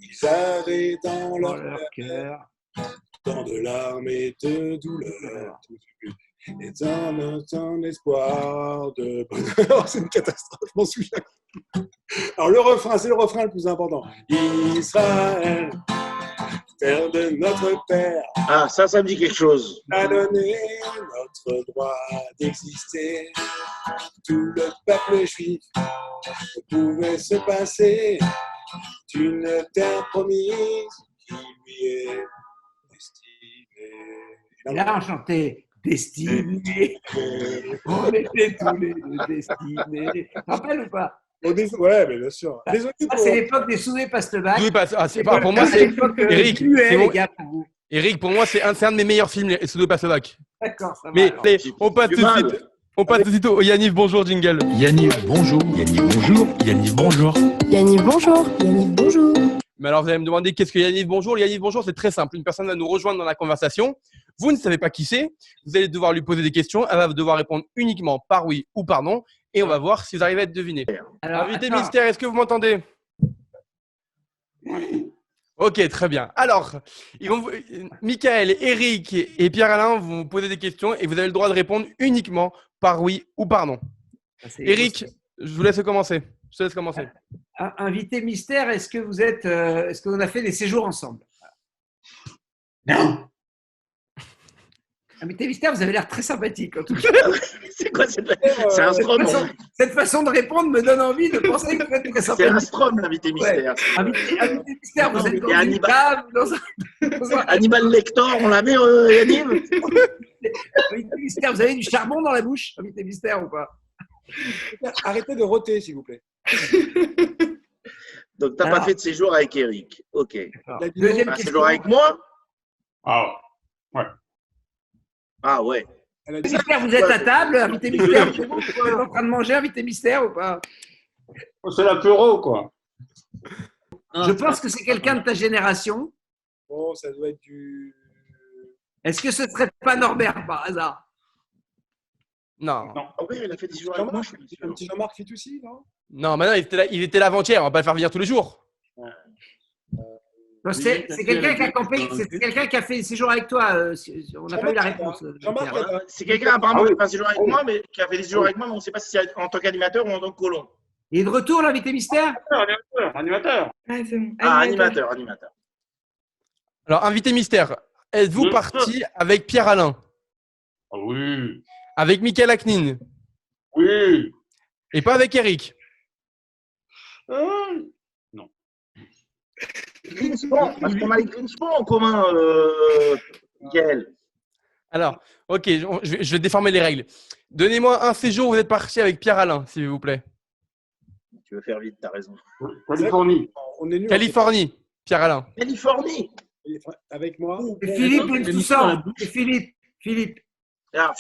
Ils avaient dans leur cœur tant de larmes et de douleurs, et un espoir de bonheur. C'est une catastrophe, je m'en souviens. Alors le refrain, c'est le refrain le plus important. Israël, terre de notre père, Ah, ça me dit quelque chose. a donné notre droit d'exister. Tout le peuple juif ne pouvait se passer d'une terre promise qui lui est destinée. Et là, on chantait Destinée. On était tous les deux destinés. Tu te rappelles ou pas? Ouais, mais bien sûr. Désolé Ça, c'est l'époque des Soudés Pastebac. Oui, c'est pas, pour moi, c'est Eric. C'est Bon, les gars, pour vous. Eric, pour moi, c'est un de mes meilleurs films, les Sudo Pastebac. D'accord, ça va. Mais alors. on passe tout de suite. On passe tout de suite au Yaniv, bonjour, jingle. Yaniv, bonjour. Yaniv, bonjour. Yaniv, bonjour. Yaniv, bonjour. Yaniv, bonjour. Mais alors, vous allez me demander qu'est-ce que Yaniv, bonjour. Yaniv, bonjour, c'est très simple. Une personne va nous rejoindre dans la conversation. Vous ne savez pas qui c'est. Vous allez devoir lui poser des questions. Elle va devoir répondre uniquement par oui ou par non. Et on va voir si vous arrivez à être deviné. Alors, Invité attends. mystère, est-ce que vous m'entendez? Ok, très bien. Alors, Mickaël, Eric et Pierre-Alain vont vous poser des questions et vous avez le droit de répondre uniquement par oui ou par non. Ça, c'est- Eric, je vous laisse commencer. Je te laisse commencer. Invité mystère, est-ce que vous avez fait des séjours ensemble? Non. Invité mystère, vous avez l'air très sympathique en tout cas. C'est quoi cette... C'est un strom. Cette façon de répondre me donne envie de penser que vous êtes très C'est un sympathique. strom, l'invité mystère. Invité mystère, vous êtes dans Et une Hannibal. cave, dans un- Hannibal Lecter, on l'avait, Yaniv? Invité mystère, vous avez du charbon dans la bouche? Invité mystère ou pas? Arrêtez de roter, s'il vous plaît. Donc, t'as Alors. pas fait de séjour avec Eric. Ok. Deuxième Un question. séjour avec moi? Ah, Ah ouais. Elle a dit, Mystère, vous êtes à table, invité mystère, vous êtes en train de manger, invité mystère ou pas? c'est l'apéro, quoi. Je pense que c'est quelqu'un de ta génération. bon, ça doit être du. Est-ce que ce serait pas Norbert par hasard? Non. Ah ouais, il a fait des séjours avec moi, je suis pas sûr. Un petit Jean-Marc Fitoussi, non? Non, maintenant, il était là avant-hier. On va pas le faire venir tous les jours. Non, c'est quelqu'un qui a campé, c'est quelqu'un qui a fait des séjours avec toi. On n'a pas eu la réponse. Jean-Marc, Pierre. Voilà. C'est quelqu'un apparemment qui a fait un séjour avec moi, mais qui a fait des séjours avec moi, mais on ne sait pas si c'est en tant qu'animateur ou en tant que colon. Il est de retour, l'invité mystère? Animateur. Ah, c'est bon. Ah, animateur. Alors, invité mystère, êtes-vous Oui. parti avec Pierre-Alain, Ah oui. avec Mickaël Aknin Oui. et pas avec Eric? Grinspan, parce qu'on a les Grinspan en commun, Mickaël. Alors, ok, je vais déformer les règles. Donnez-moi un séjour où vous êtes parti avec Pierre-Alain, s'il vous plaît. Tu veux faire vite, t'as raison. Californie. on est nul. Californie, Pierre-Alain. Californie. Avec moi. Et Philippe Bensoussan. Et Philippe. Alors,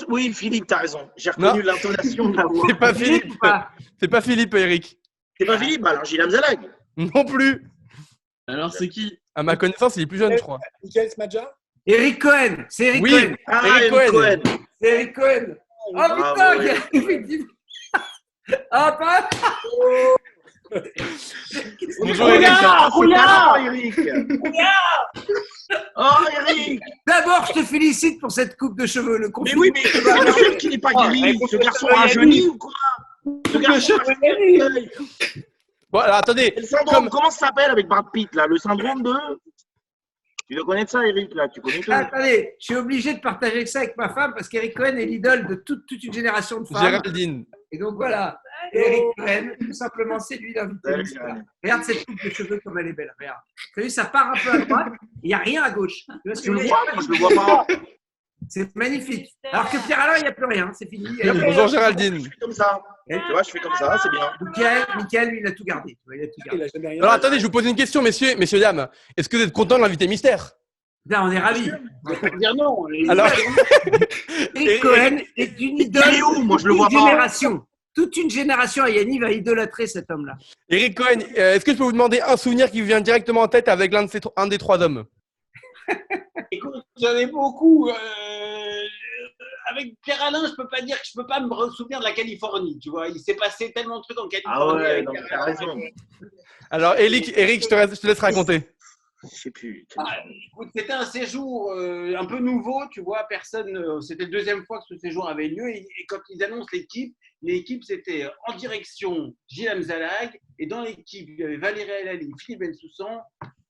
oui, Philippe, t'as raison. J'ai reconnu l'intonation de la voix. C'est pas Philippe Philippe. ou pas? C'est pas Philippe, Eric. C'est pas Philippe, alors Gilles Amzalag. Non plus. Alors, c'est qui? À ma connaissance, il est plus jeune, je crois. Michael Smadja. Eric Cohen. C'est Eric Oui. Cohen. Ah, Eric Eric Cohen. Cohen. C'est Eric Cohen. Oh Bravo, putain, Eric. effectivement. Ah, pas. Bonjour, Eric. Eric. Oh, Eric. D'abord, je te félicite pour cette coupe de cheveux. Le Mais confinement. oui, mais c'est le seul qui n'est pas guéri. Ce garçon rajeuni ou quoi? Ce garçon rajeuni. Bon, alors attendez. Le syndrome, comment ça s'appelle avec Brad Pitt, là? Le syndrome de... Tu dois connaître ça, Eric, là. Tu connais tout. Attendez, je suis obligé de partager ça avec ma femme parce qu'Eric Cohen est l'idole de toute une génération de femmes. Géraldine. Et donc voilà. Eric Cohen, tout simplement, c'est lui l'invité Salut, mystère. Jérémy. Regarde cette coupe de cheveux comme elle est belle. Regarde. Tu as vu, ça part un peu à droite, il n'y a rien à gauche. Tu vois ce que Tu je le veux dire? vois? Moi, je le vois pas. C'est magnifique. Alors que Pierre Alain, il n'y a plus rien, c'est fini. Bonjour Géraldine. Je fais comme ça. Et- Tu vois, je fais comme ça, c'est bien. Michael, lui, il a tout gardé. Tu vois, il a tout Il gardé. a jamais rien. Alors attendez, je vous pose une question, messieurs, dames. Est-ce que vous êtes content de l'invité mystère? Là, on est ravis. On va pas dire non. Alors, Eric Cohen est une idole. Il est où? Moi, je le vois Toute une pas. génération. Toute une génération à Yanniv va idolâtrer cet homme-là. Eric Cohen, est-ce que je peux vous demander un souvenir qui vous vient directement en tête avec un des trois hommes? Écoute, j'en ai beaucoup. Avec Pierre Alain, je peux pas dire que je peux pas me souvenir de la Californie. Tu vois, il s'est passé tellement de trucs en Californie. Ah ouais, avec non, Pierre t'as Alain. raison. Alors, Eric, je te laisse raconter. Je sais plus. Écoute, c'était un séjour un peu nouveau, tu vois, personne. C'était la deuxième fois que ce séjour avait lieu. Et quand ils annoncent l'équipe, c'était en direction Gilles Amzalag. Et dans l'équipe, il y avait Valérie Elali, Philippe Bensoussan.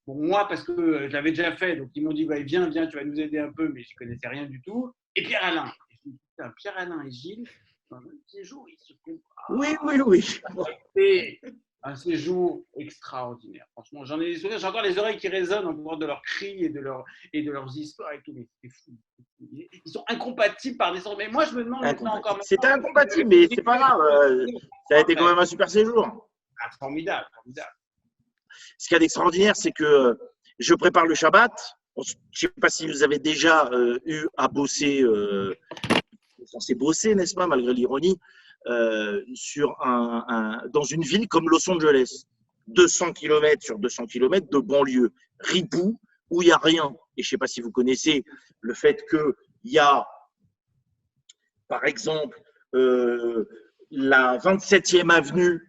Bon, moi, parce que je l'avais déjà fait, donc ils m'ont dit ouais, viens, tu vas nous aider un peu, mais je ne connaissais rien du tout. Et Pierre Alain. Et je me dis, putain, Pierre Alain et Gilles, dans un séjour, ils se font. Oui. C'était un séjour extraordinaire. Franchement, j'en ai des souvenirs. J'entends les oreilles qui résonnent encore de leurs cris et de leurs histoires et tout. Mais c'est fou. Ils sont incompatibles par des sens. Mais moi, je me demande maintenant encore. C'était incompatible, mais c'est pas grave. Ça a été quand même un super séjour. Ah, formidable. Ce qu'il y a d'extraordinaire, c'est que je prépare le Shabbat. Je ne sais pas si vous avez déjà eu à bosser, censé bosser, n'est-ce pas, malgré l'ironie, dans une ville comme Los Angeles. 200 km sur 200 km de banlieue, ripou, où il n'y a rien. Et je ne sais pas si vous connaissez le fait qu'il y a, par exemple, la 27e avenue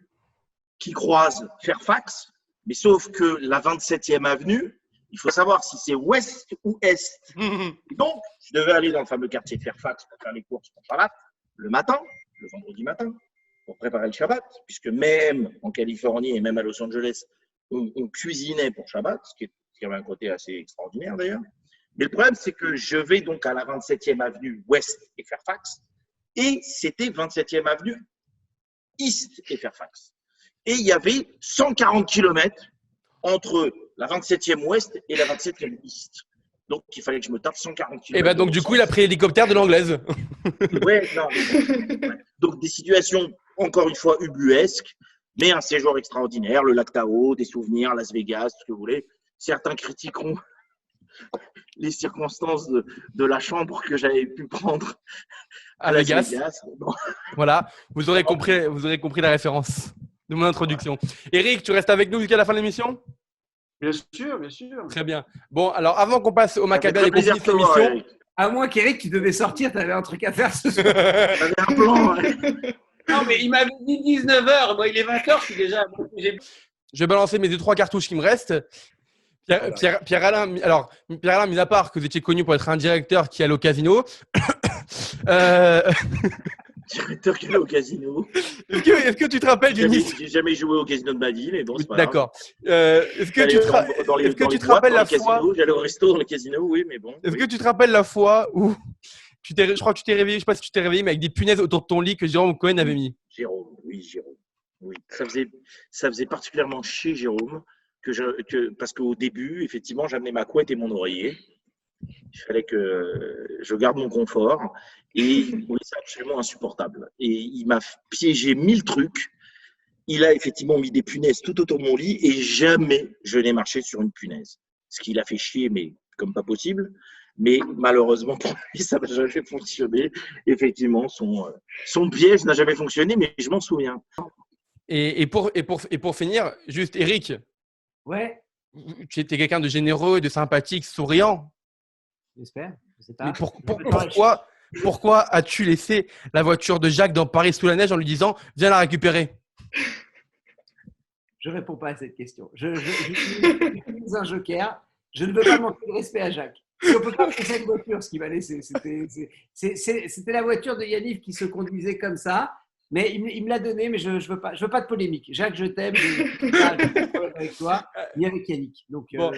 qui croise Fairfax, mais sauf que la 27e avenue, il faut savoir si c'est ouest ou est. Et donc, je devais aller dans le fameux quartier de Fairfax pour faire les courses pour Shabbat le matin, le vendredi matin, pour préparer le Shabbat, puisque même en Californie et même à Los Angeles, on cuisinait pour Shabbat, ce qui avait un côté assez extraordinaire d'ailleurs. Mais le problème, c'est que je vais donc à la 27e avenue ouest et Fairfax, et c'était 27e avenue East et Fairfax. Et il y avait 140 km entre la 27e ouest et la 27e East. Donc, il fallait que je me tape 140 km. Et ben donc, du coup, il a pris l'hélicoptère de l'anglaise. Ouais, non. Donc, des situations, encore une fois, ubuesques, mais un séjour extraordinaire. Le lac Tahoe, des souvenirs, Las Vegas, ce que vous voulez. Certains critiqueront les circonstances de la chambre que j'avais pu prendre À Vegas. Bon. Voilà, vous aurez compris la référence de mon introduction. Eric, tu restes avec nous jusqu'à la fin de l'émission? Bien sûr. Très bien. Bon, alors avant qu'on passe au Maccabée et qu'on plaisir finisse de te voir, l'émission, Eric. À moins qu'Eric, tu devais sortir, tu avais un truc à faire ce soir. J'avais un plan. Ouais. Non, mais il m'avait dit 19h. Moi, il est 20h, je suis déjà. je vais balancer mes 2-3 cartouches qui me restent. Pierre Alain, mis à part que vous étiez connu pour être un directeur qui allait au casino, Directeur qui est au casino. est-ce que tu te rappelles d'une histoire? J'ai jamais joué au casino de ma vie, mais bon, c'est pas grave. D'accord. Est-ce que tu te rappelles la fois? J'allais au resto dans le casino, oui, mais bon. Est-ce que tu te rappelles la fois où je crois que tu t'es réveillé, je sais pas si tu t'es réveillé, mais avec des punaises autour de ton lit que Jérôme Cohen avait mis? Jérôme. Oui, ça faisait particulièrement chier Jérôme parce qu'au début, effectivement, j'amenais ma couette et mon oreiller. Il fallait que je garde mon confort et oui, c'est absolument insupportable. Et il m'a piégé 1000 trucs. Il a effectivement mis des punaises tout autour de mon lit et jamais je n'ai marché sur une punaise. Ce qui l'a fait chier, mais comme pas possible. Mais malheureusement pour lui, ça n'a jamais fonctionné. Effectivement, son piège n'a jamais fonctionné, mais je m'en souviens. Et pour finir, juste Eric, Ouais, tu étais quelqu'un de généreux, de sympathique, souriant. j'espère. Je sais pas. Mais pourquoi as-tu laissé la voiture de Jacques dans Paris sous la neige en lui disant « Viens la récupérer » Je réponds pas à cette question. J'utilise un joker. Je ne veux pas manquer de respect à Jacques. Si on ne peut pas prendre cette voiture, ce qu'il m'a laissé, c'était la voiture de Yanniv qui se conduisait comme ça. Mais il me l'a donné, mais je veux pas de polémique. Jacques, je t'aime, je n'ai pas de problème avec toi, ni avec Yannick. Donc, Bon.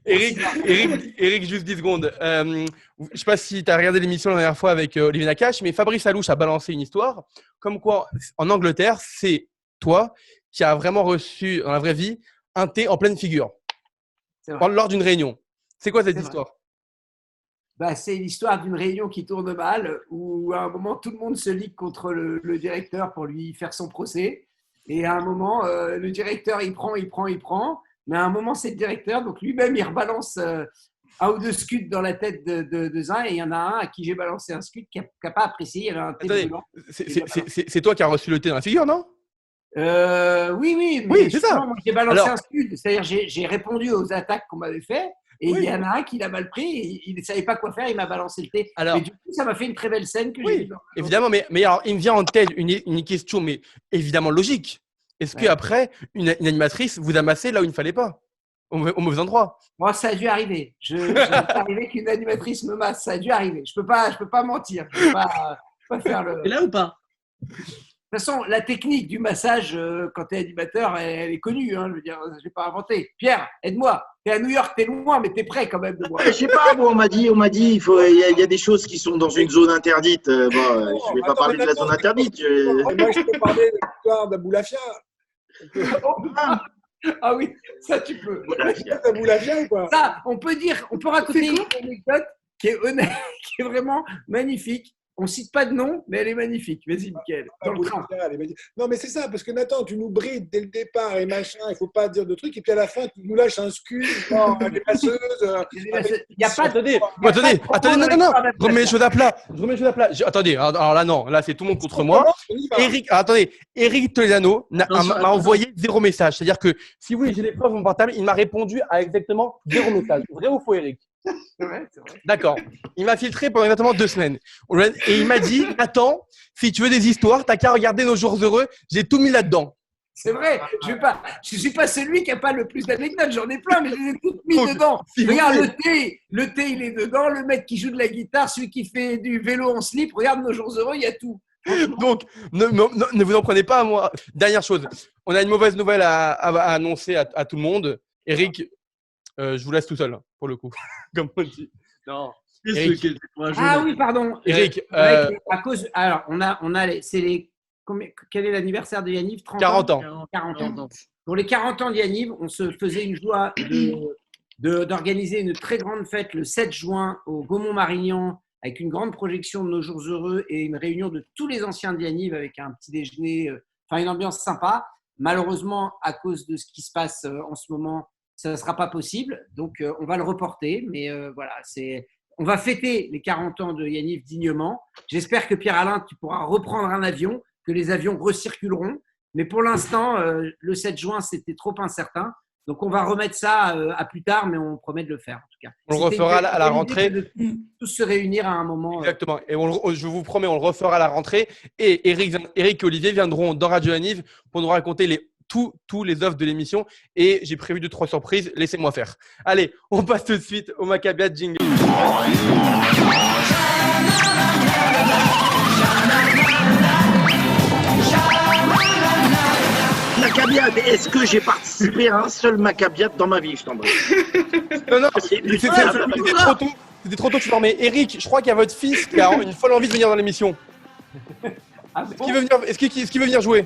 Eric, juste 10 secondes. Je ne sais pas si tu as regardé l'émission la dernière fois avec Olivier Nakache, mais Fabrice Alouche a balancé une histoire comme quoi, en Angleterre, c'est toi qui as vraiment reçu, dans la vraie vie, un thé en pleine figure lors d'une réunion. C'est quoi cette histoire? C'est l'histoire d'une réunion qui tourne mal, où à un moment, tout le monde se ligue contre le directeur pour lui faire son procès. Et à un moment, le directeur, il prend. Mais à un moment, c'est le directeur, donc lui-même, il rebalance un ou deux scuds dans la tête de Zin. Et il y en a un à qui j'ai balancé un scud qui n'a pas apprécié. Il y avait un thé brûlant. C'est toi qui as reçu le thé dans la figure, non? Oui, mais c'est ça. Moi, j'ai balancé un scud. C'est-à-dire, j'ai répondu aux attaques qu'on m'avait fait. Et il y en a un qui l'a mal pris, il ne savait pas quoi faire, il m'a balancé le thé. Mais du coup, ça m'a fait une très belle scène que j'ai vue. Évidemment, mais alors, il me vient en tête une question, mais évidemment logique. Est-ce qu'après, une animatrice vous a massé là où il ne fallait pas, au mauvais endroit? Moi, ça a dû arriver. Ça a arrivé qu'une animatrice me masse, ça a dû arriver. Je peux pas mentir. Je peux pas faire le… Et là ou pas? De toute façon, la technique du massage, quand tu es animateur, elle est connue. Hein, je veux dire, je ne l'ai pas inventée. Pierre, aide-moi. Tu es à New York, tu es loin, mais tu es près quand même de moi. Je sais pas, on m'a dit, il y a des choses qui sont dans une zone interdite. Je ne vais pas parler de la zone interdite. Moi, je peux parler de l'histoire d'Aboulafia. Ah oui, ça tu peux. D'Aboulafia ou quoi? Ça, on peut raconter une anecdote qui est honnête, qui est vraiment magnifique. On ne cite pas de nom, mais elle est magnique. Vas-y, Mickaël, dans le train. Non, mais c'est ça, parce que Nathan, tu nous brides dès le départ et machin, il ne faut pas dire de trucs, et puis à la fin, tu nous lâches un scud, des passeuses. Il n'y a pas de… Attendez, non. Je remets les choses à plat. Attendez, alors là, non, là, c'est tout le monde contre moi. Eric Toledano m'a envoyé 0 message. C'est-à-dire que si vous j'ai les preuves sur mon portable, il m'a répondu à exactement 0 message. Vrai ou faux, Eric? C'est vrai. D'accord. Il m'a filtré pendant exactement 2 semaines. Et il m'a dit, attends, si tu veux des histoires, t'as qu'à regarder Nos Jours Heureux. J'ai tout mis là-dedans. C'est vrai. Je ne suis pas celui qui n'a pas le plus d'anecdotes. J'en ai plein, mais je les ai toutes mis dedans. Regarde, le thé, il est dedans. Le mec qui joue de la guitare, celui qui fait du vélo en slip. Regarde Nos Jours Heureux, il y a tout. Donc, ne vous en prenez pas à moi. Dernière chose, on a une mauvaise nouvelle à annoncer à tout le monde. Eric, je vous laisse tout seul, pour le coup. Comme on dit. Non. Eric. Oui, pardon. Eric. À cause, alors, quel est l'anniversaire de Yaniv? 40 ans. 40 ans. Pour les 40 ans de Yaniv, on se faisait une joie d'organiser une très grande fête le 7 juin au Gaumont-Marignan avec une grande projection de Nos Jours Heureux et une réunion de tous les anciens de Yaniv avec un petit déjeuner, une ambiance sympa. Malheureusement, à cause de ce qui se passe en ce moment, ça ne sera pas possible. Donc, on va le reporter. Mais voilà, on va fêter les 40 ans de Yaniv dignement. J'espère que Pierre-Alain, tu pourras reprendre un avion, que les avions recirculeront. Mais pour l'instant, le 7 juin, c'était trop incertain. Donc, on va remettre ça à plus tard, mais on promet de le faire en tout cas. On le refera à la rentrée. De tous se réunir à un moment. Exactement. Et je vous promets, on le refera à la rentrée. Et Eric et Olivier viendront dans Radio Yaniv pour nous raconter tous les offres de l'émission. Et j'ai prévu 2-3 surprises. Laissez-moi faire. Allez, on passe tout de suite au Maccabiat Jingle. Maccabiat, est-ce que j'ai participé à un seul Maccabiat dans ma vie, je t'en prie? Non, c'était trop tôt. C'était trop tôt que tu dormais. Eric, je crois qu'il y a votre fils qui a une folle envie de venir dans l'émission. Ah, Est-ce qu'il veut venir jouer?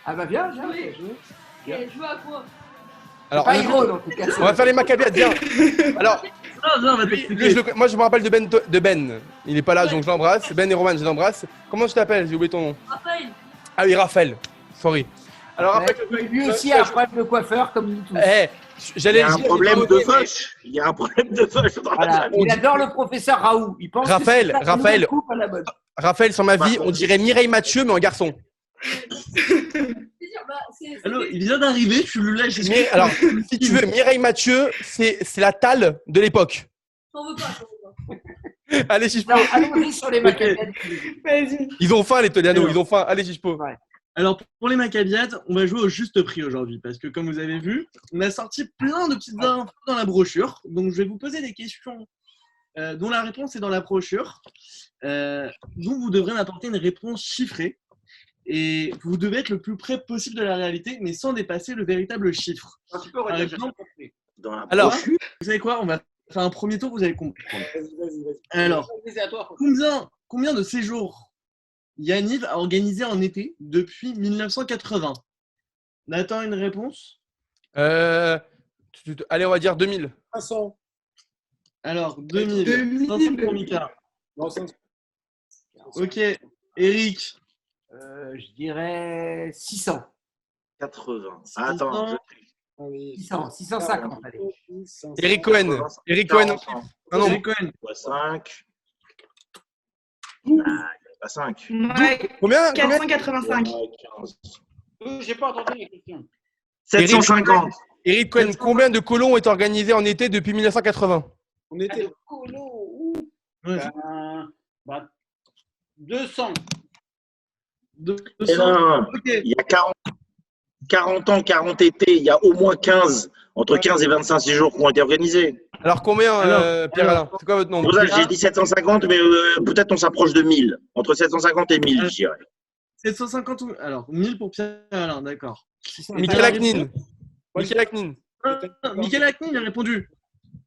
Ah bah viens. Jouer à quoi? Alors, pas drôle, en tout cas. On va faire les Maccabiats, viens. Alors, lui, moi je me rappelle de Ben. Il n'est pas là, donc je l'embrasse. Ben et Roman, je l'embrasse. Comment tu t'appelles? J'ai oublié ton nom. Raphaël. Ah oui, Raphaël. Sorry. Alors après, lui aussi a un problème de coiffeur comme nous tous. Il y a un problème de fauche. Il adore le professeur Raoult. Il pense Raphaël, Raphaël, sur ma vie, on dirait Mireille Mathieu, mais en garçon. Alors, il vient d'arriver, tu le lâches. Alors, si tu veux, Mireille Mathieu, c'est la Tal de l'époque. J'en veux pas. Allez, Chichepo. Allons-y sur les Maccabiats. Vas-y. Ils ont faim, les Toliano, ils ont faim. Allez, Chichepo. Ouais. Alors, pour les Maccabiats, on va jouer au juste prix aujourd'hui parce que, comme vous avez vu, on a sorti plein de petites infos dans la brochure. Donc, je vais vous poser des questions dont la réponse est dans la brochure. Dont vous devrez m'apporter une réponse chiffrée. Et vous devez être le plus près possible de la réalité, mais sans dépasser le véritable chiffre. Tu peux Par redire, j'ai exemple, pas compris. Dans la Alors, brochure, vous savez quoi? On va faire un premier tour, vous allez comprendre. Vas-y. Alors, C'est à toi. combien de séjours Yaniv a organisé en été depuis 1980? Nathan, une réponse? allez, on va dire 2000. 500. Alors, 2000. 2000. 500 pour Mika. Non, 500. Ok. Eric, Je dirais 600. 80. 600. Attends, 600, 650. Allez. Eric Cohen. Eric Cohen. Ah non, Eric Cohen. 5. Ah, il n'y a pas 5. Ouais, combien 485. J'ai pas entendu la question. 750. Eric Cohen, combien de colons ont été organisés en été depuis 1980? On était. de colo, ouh. Ouais. 200. 200. Et là, Ok. il y a 40 ans, 40 étés, il y a au moins 15, entre 15 et 25 séjours qui ont été organisés. Alors combien, Pierre-Alain? C'est quoi votre C'est nombre? pour ça que j'ai dit 750, mais peut-être on s'approche de 1000. Entre 750 et 1000, je dirais. 750 ou... Alors, 1000 pour Pierre-Alain, d'accord. Michael Aknin. Michael Aknin. Michael Aknin, il a répondu.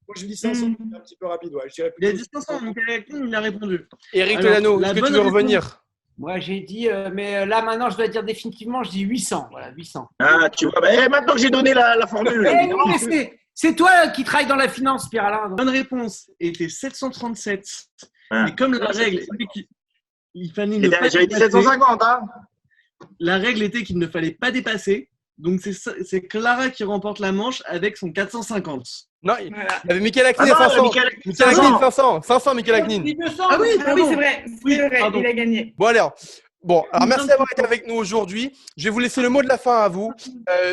Moi, je dis 500, c'est un petit peu rapide. Ouais. Je dirais Il a plutôt dit 500, Michael Aknin, il a répondu. Eric Alors, Delano, la est-ce que tu bonne veux réponse- revenir? Moi, j'ai dit, mais là, maintenant, je dois dire définitivement, je dis 800. Voilà, 800. Ah, tu vois, maintenant que j'ai donné la formule. Eh non, mais c'est toi qui travailles dans la finance, Pierre-Alain. donc. Bonne réponse était 737. Ah. Et comme la règle était qu'il fallait ne pas J'avais dit dépasser, 750, hein. la règle était qu'il ne fallait pas dépasser. Donc, c'est Clara qui remporte la manche avec son 450. Non, il Voilà. y avait Michael Aknin Ah à non, 500. Michael Michael Aknin, 500. 500, Michael Aknin. 200. Ah oui, Ah oui, pardon. c'est vrai. Oui, C'est vrai, pardon. il a gagné. Bon, alors, merci d'avoir été avec nous aujourd'hui. Je vais vous laisser le mot de la fin à vous,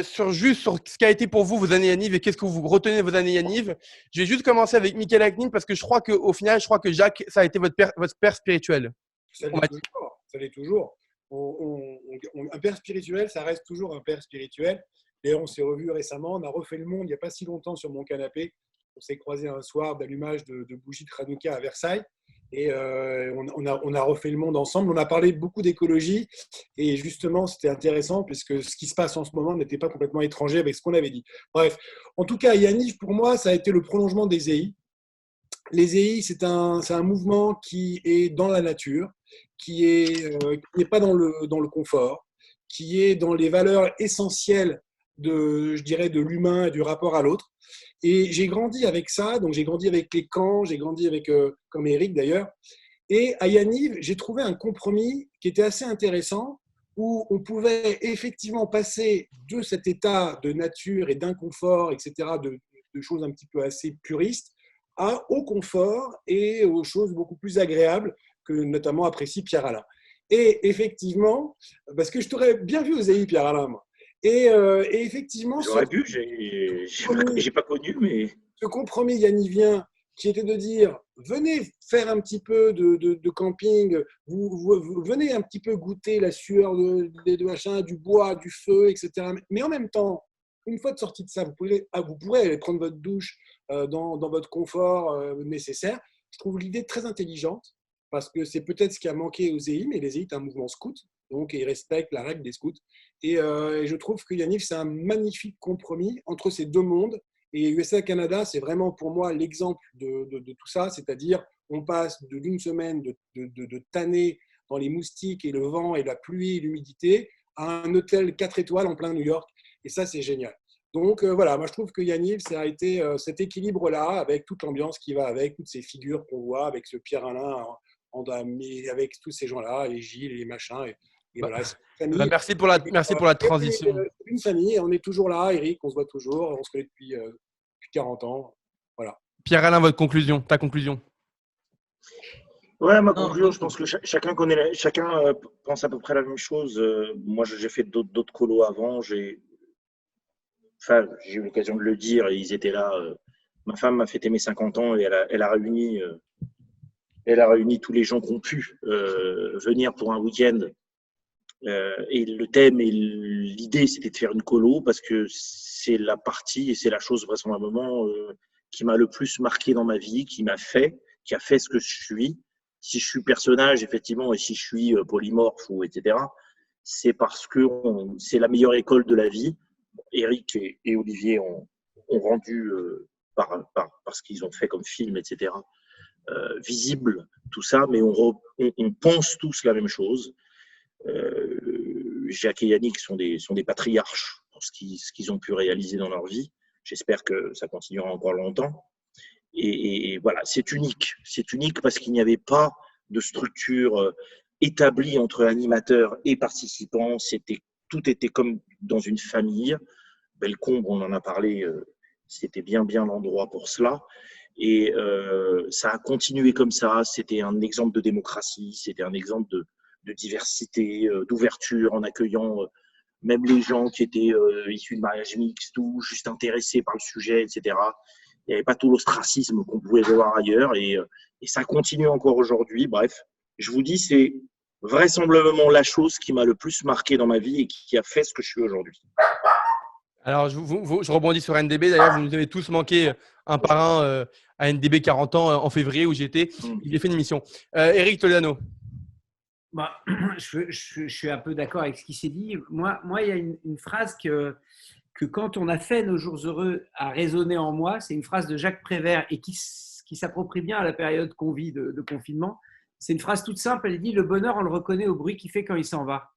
sur ce qu'a été pour vous vos années Yaniv et qu'est-ce que vous retenez de vos années Yaniv. Je vais juste commencer avec Michael Aknin parce que je crois qu'au final, Jacques, ça a été votre père spirituel. Ça On va l'est toujours. Ça l'est toujours. Un père spirituel, ça reste toujours un père spirituel. D'ailleurs, on s'est revus récemment. On a refait le monde il n'y a pas si longtemps sur mon canapé. On s'est croisés un soir d'allumage de bougies de Hanouka à Versailles. Et on a refait le monde ensemble. On a parlé beaucoup d'écologie. Et justement, c'était intéressant puisque ce qui se passe en ce moment n'était pas complètement étranger avec ce qu'on avait dit. Bref, en tout cas, Yaniv, pour moi, ça a été le prolongement des EI. Les EI, c'est un mouvement qui est dans la nature, qui n'est pas dans le confort, qui est dans les valeurs essentielles je dirais, de l'humain et du rapport à l'autre. Et j'ai grandi avec ça, donc j'ai grandi avec les camps, j'ai grandi avec, comme Eric d'ailleurs. Et à Yaniv, j'ai trouvé un compromis qui était assez intéressant, où on pouvait effectivement passer de cet état de nature et d'inconfort, etc., de choses un petit peu assez puristes, au confort et aux choses beaucoup plus agréables que notamment apprécie Pierre-Alain. Et effectivement, parce que je t'aurais bien vu aux EI, Pierre-Alain, moi. Et effectivement, J'aurais pu, j'ai pas connu, mais. Ce compromis yanivien qui était de dire venez faire un petit peu de camping, vous venez un petit peu goûter la sueur de machin, du bois, du feu, etc. Mais en même temps, une fois de sortie de ça, vous pourrez aller prendre votre douche dans votre confort nécessaire. Je trouve l'idée très intelligente parce que c'est peut-être ce qui a manqué aux EI, mais les EI, c'est un mouvement scout, donc ils respectent la règle des scouts. Et je trouve que Yaniv, c'est un magnifique compromis entre ces deux mondes. Et USA-Canada, c'est vraiment pour moi l'exemple de tout ça, c'est-à-dire on passe d'une semaine de tanner dans les moustiques et le vent et la pluie et l'humidité à un hôtel 4 étoiles en plein New York. Et ça, c'est génial. Donc voilà, moi je trouve que Yaniv, ça a été cet équilibre-là, avec toute l'ambiance qui va avec, toutes ces figures qu'on voit, avec ce Pierre-Alain, avec tous ces gens-là, les Gilles et les machins. Et voilà, merci pour la transition. C'est une famille, on est toujours là, Eric, on se voit toujours, on se connaît depuis 40 ans. Voilà. Pierre-Alain, ta conclusion. Ouais, ma conclusion, je pense que chacun pense à peu près la même chose. Moi, j'ai fait d'autres colos avant. J'ai eu l'occasion de le dire, et ils étaient là. Ma femme m'a fêté mes 50 ans et elle a réuni tous les gens qui ont pu venir pour un week-end. Et le thème et l'idée, c'était de faire une colo parce que c'est la partie et c'est la chose vraisemblablement qui m'a le plus marqué dans ma vie, qui a fait ce que je suis. Si je suis personnage, effectivement, et si je suis polymorphe, etc., c'est parce que c'est la meilleure école de la vie. Eric et Olivier ont rendu, par ce qu'ils ont fait comme film, etc., visible tout ça, mais on pense tous la même chose. Jacques et Yannick sont des patriarches pour ce qu'ils ont pu réaliser dans leur vie. J'espère que ça continuera encore longtemps. Et voilà, c'est unique. C'est unique parce qu'il n'y avait pas de structure établie entre animateurs et participants. Tout était comme dans une famille. Bellecombe, on en a parlé, c'était bien l'endroit pour cela. Et ça a continué comme ça. C'était un exemple de démocratie, c'était un exemple de diversité, d'ouverture, en accueillant même les gens qui étaient issus de mariage mixte ou juste intéressés par le sujet, etc. Il n'y avait pas tout l'ostracisme qu'on pouvait voir ailleurs. Et ça continue encore aujourd'hui. Bref, je vous dis, c'est vraisemblablement la chose qui m'a le plus marqué dans ma vie et qui a fait ce que je suis aujourd'hui. Alors, je rebondis sur NDB. D'ailleurs, vous nous avez tous manqué un par un à NDB 40 ans en février où j'étais. Il a fait une émission. Eric Toledano. Bah, je suis un peu d'accord avec ce qui s'est dit. Moi, il y a une phrase que quand on a fait Nos jours heureux a résonné en moi. C'est une phrase de Jacques Prévert et qui s'approprie bien à la période qu'on vit de confinement. C'est une phrase toute simple. Elle dit « Le bonheur, on le reconnaît au bruit qu'il fait quand il s'en va ».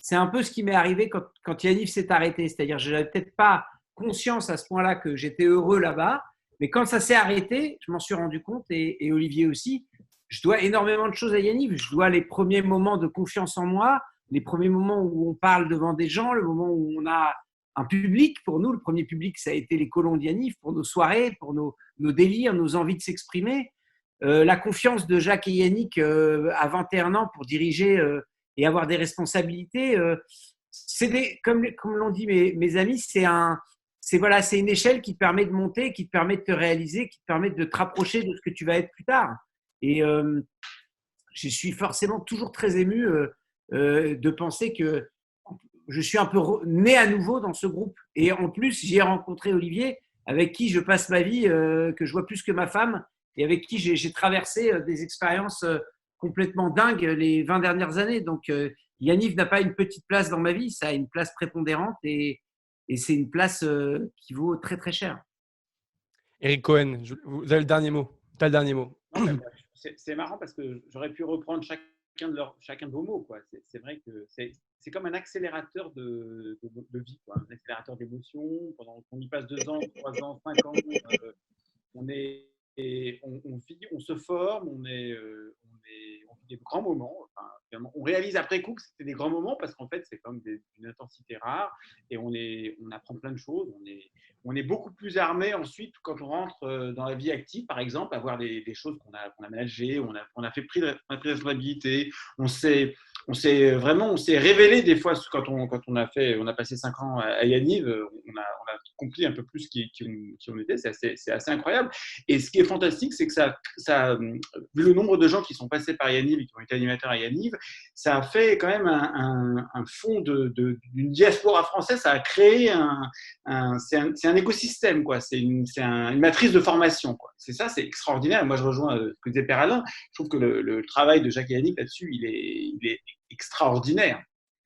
C'est un peu ce qui m'est arrivé quand Yaniv s'est arrêté. C'est-à-dire que je n'avais peut-être pas conscience à ce point-là que j'étais heureux là-bas. Mais quand ça s'est arrêté, je m'en suis rendu compte, et Olivier aussi, je dois énormément de choses à Yaniv. Je dois les premiers moments de confiance en moi, les premiers moments où on parle devant des gens, le moment où on a un public. Pour nous, le premier public, ça a été les colons de Yaniv, pour nos soirées, pour nos délires, nos envies de s'exprimer. La confiance de Jacques et Yannick à 21 ans pour diriger et avoir des responsabilités. Comme l'ont dit mes amis, c'est une échelle qui te permet de monter, qui te permet de te réaliser, qui te permet de te rapprocher de ce que tu vas être plus tard. Et je suis forcément toujours très ému de penser que je suis un peu né à nouveau dans ce groupe. Et en plus, j'y ai rencontré Olivier, avec qui je passe ma vie, que je vois plus que ma femme, et avec qui j'ai traversé des expériences complètement dingues les 20 dernières années. Donc, Yaniv n'a pas une petite place dans ma vie, ça a une place prépondérante, et c'est une place qui vaut très, très cher. Eric Cohen, vous avez le dernier mot. Tu as le dernier mot. Non, c'est marrant parce que j'aurais pu reprendre chacun de vos mots, quoi. C'est vrai que c'est comme un accélérateur de vie, quoi. Un accélérateur d'émotions. Pendant qu'on y passe 2 ans, 3 ans, 5 ans, on vit, on se forme, on vit des grands moments. Enfin, on réalise après coup que c'était des grands moments parce qu'en fait, c'est comme d'une intensité rare et on apprend plein de choses. On est beaucoup plus armé ensuite quand on rentre dans la vie active, par exemple, à voir des choses qu'on a managées, on a pris responsabilité, on s'est révélé des fois quand on a passé 5 ans à Yaniv, on a compris un peu plus qui on était. C'est assez incroyable. Et ce qui est fantastique, c'est que ça, vu le nombre de gens qui sont passés par Yaniv et qui ont été animateurs à Yaniv, ça a fait quand même un fond d'une diaspora française. Ça a créé c'est un écosystème, quoi. C'est une matrice de formation, quoi. C'est ça, c'est extraordinaire. Moi, je rejoins ce que disait Père Alain. Je trouve que le travail de Jacques et Yannick là-dessus, il est extraordinaire.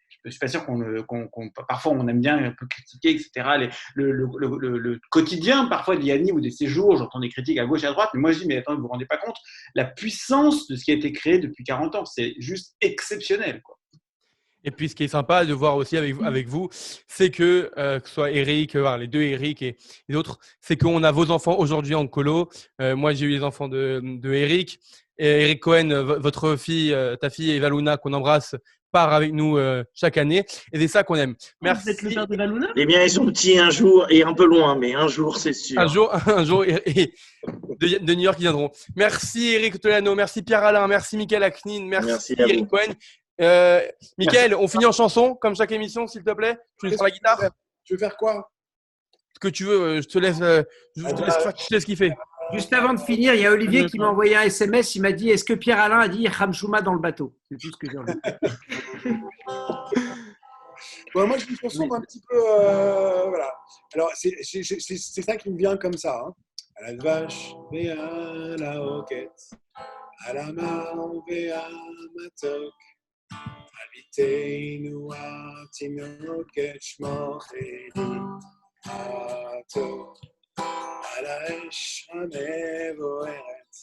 Je ne suis pas sûr parfois on aime bien un peu critiquer, etc. Le quotidien, parfois, de Yannick ou des séjours, j'entends des critiques à gauche et à droite, mais moi je dis, mais attends, vous ne vous rendez pas compte, la puissance de ce qui a été créé depuis 40 ans, c'est juste exceptionnel, quoi. Et puis, ce qui est sympa de voir aussi avec vous, c'est que ce soit Eric, les deux Eric et les autres, c'est qu'on a vos enfants aujourd'hui en colo. Moi, j'ai eu les enfants de Eric. Et Eric Cohen, votre fille, ta fille Eva Luna, qu'on embrasse, part avec nous chaque année. Et c'est ça qu'on aime. Merci. Vous êtes le père d'Eva Luna ? Les miens, ils sont petits un jour et un peu loin, mais un jour, c'est sûr. Un jour et de New York, ils viendront. Merci Eric Toledano, merci Pierre Alain, merci Michael Aknin, merci Eric Cohen. Mickaël, on finit en chanson, comme chaque émission, s'il te plaît. Tu nous prends la guitare. Tu veux faire quoi? Ce que tu veux, je te laisse kiffer. Juste avant de finir, il y a Olivier qui m'a envoyé un SMS. Il m'a dit, est-ce que Pierre Alain a dit Hamchouma dans le bateau? C'est tout ce que j'ai envie. Ouais, moi, je une chanson un petit peu… voilà. Alors, c'est ça qui me vient comme ça. Hein. À la vache, et à la roquette, à la marve et à ma toque. ביתנו התינוקת שמוכני הטוב, על האש המבוערת,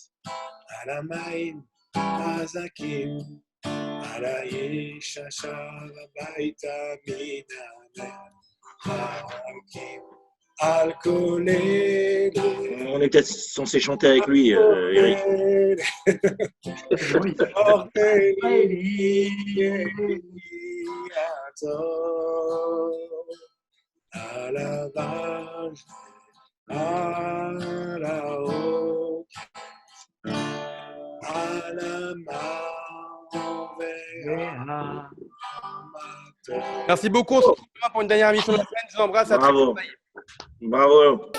על המים הזכים, על האיש השב הביתה מן המרחקים, על כל עדות. On était censé chanter avec lui, Eric. À la vache, à la haute, à la marveille. Merci beaucoup. On se retrouve demain pour une dernière émission de la semaine. Je vous embrasse. À très Bravo. bientôt. Bravo.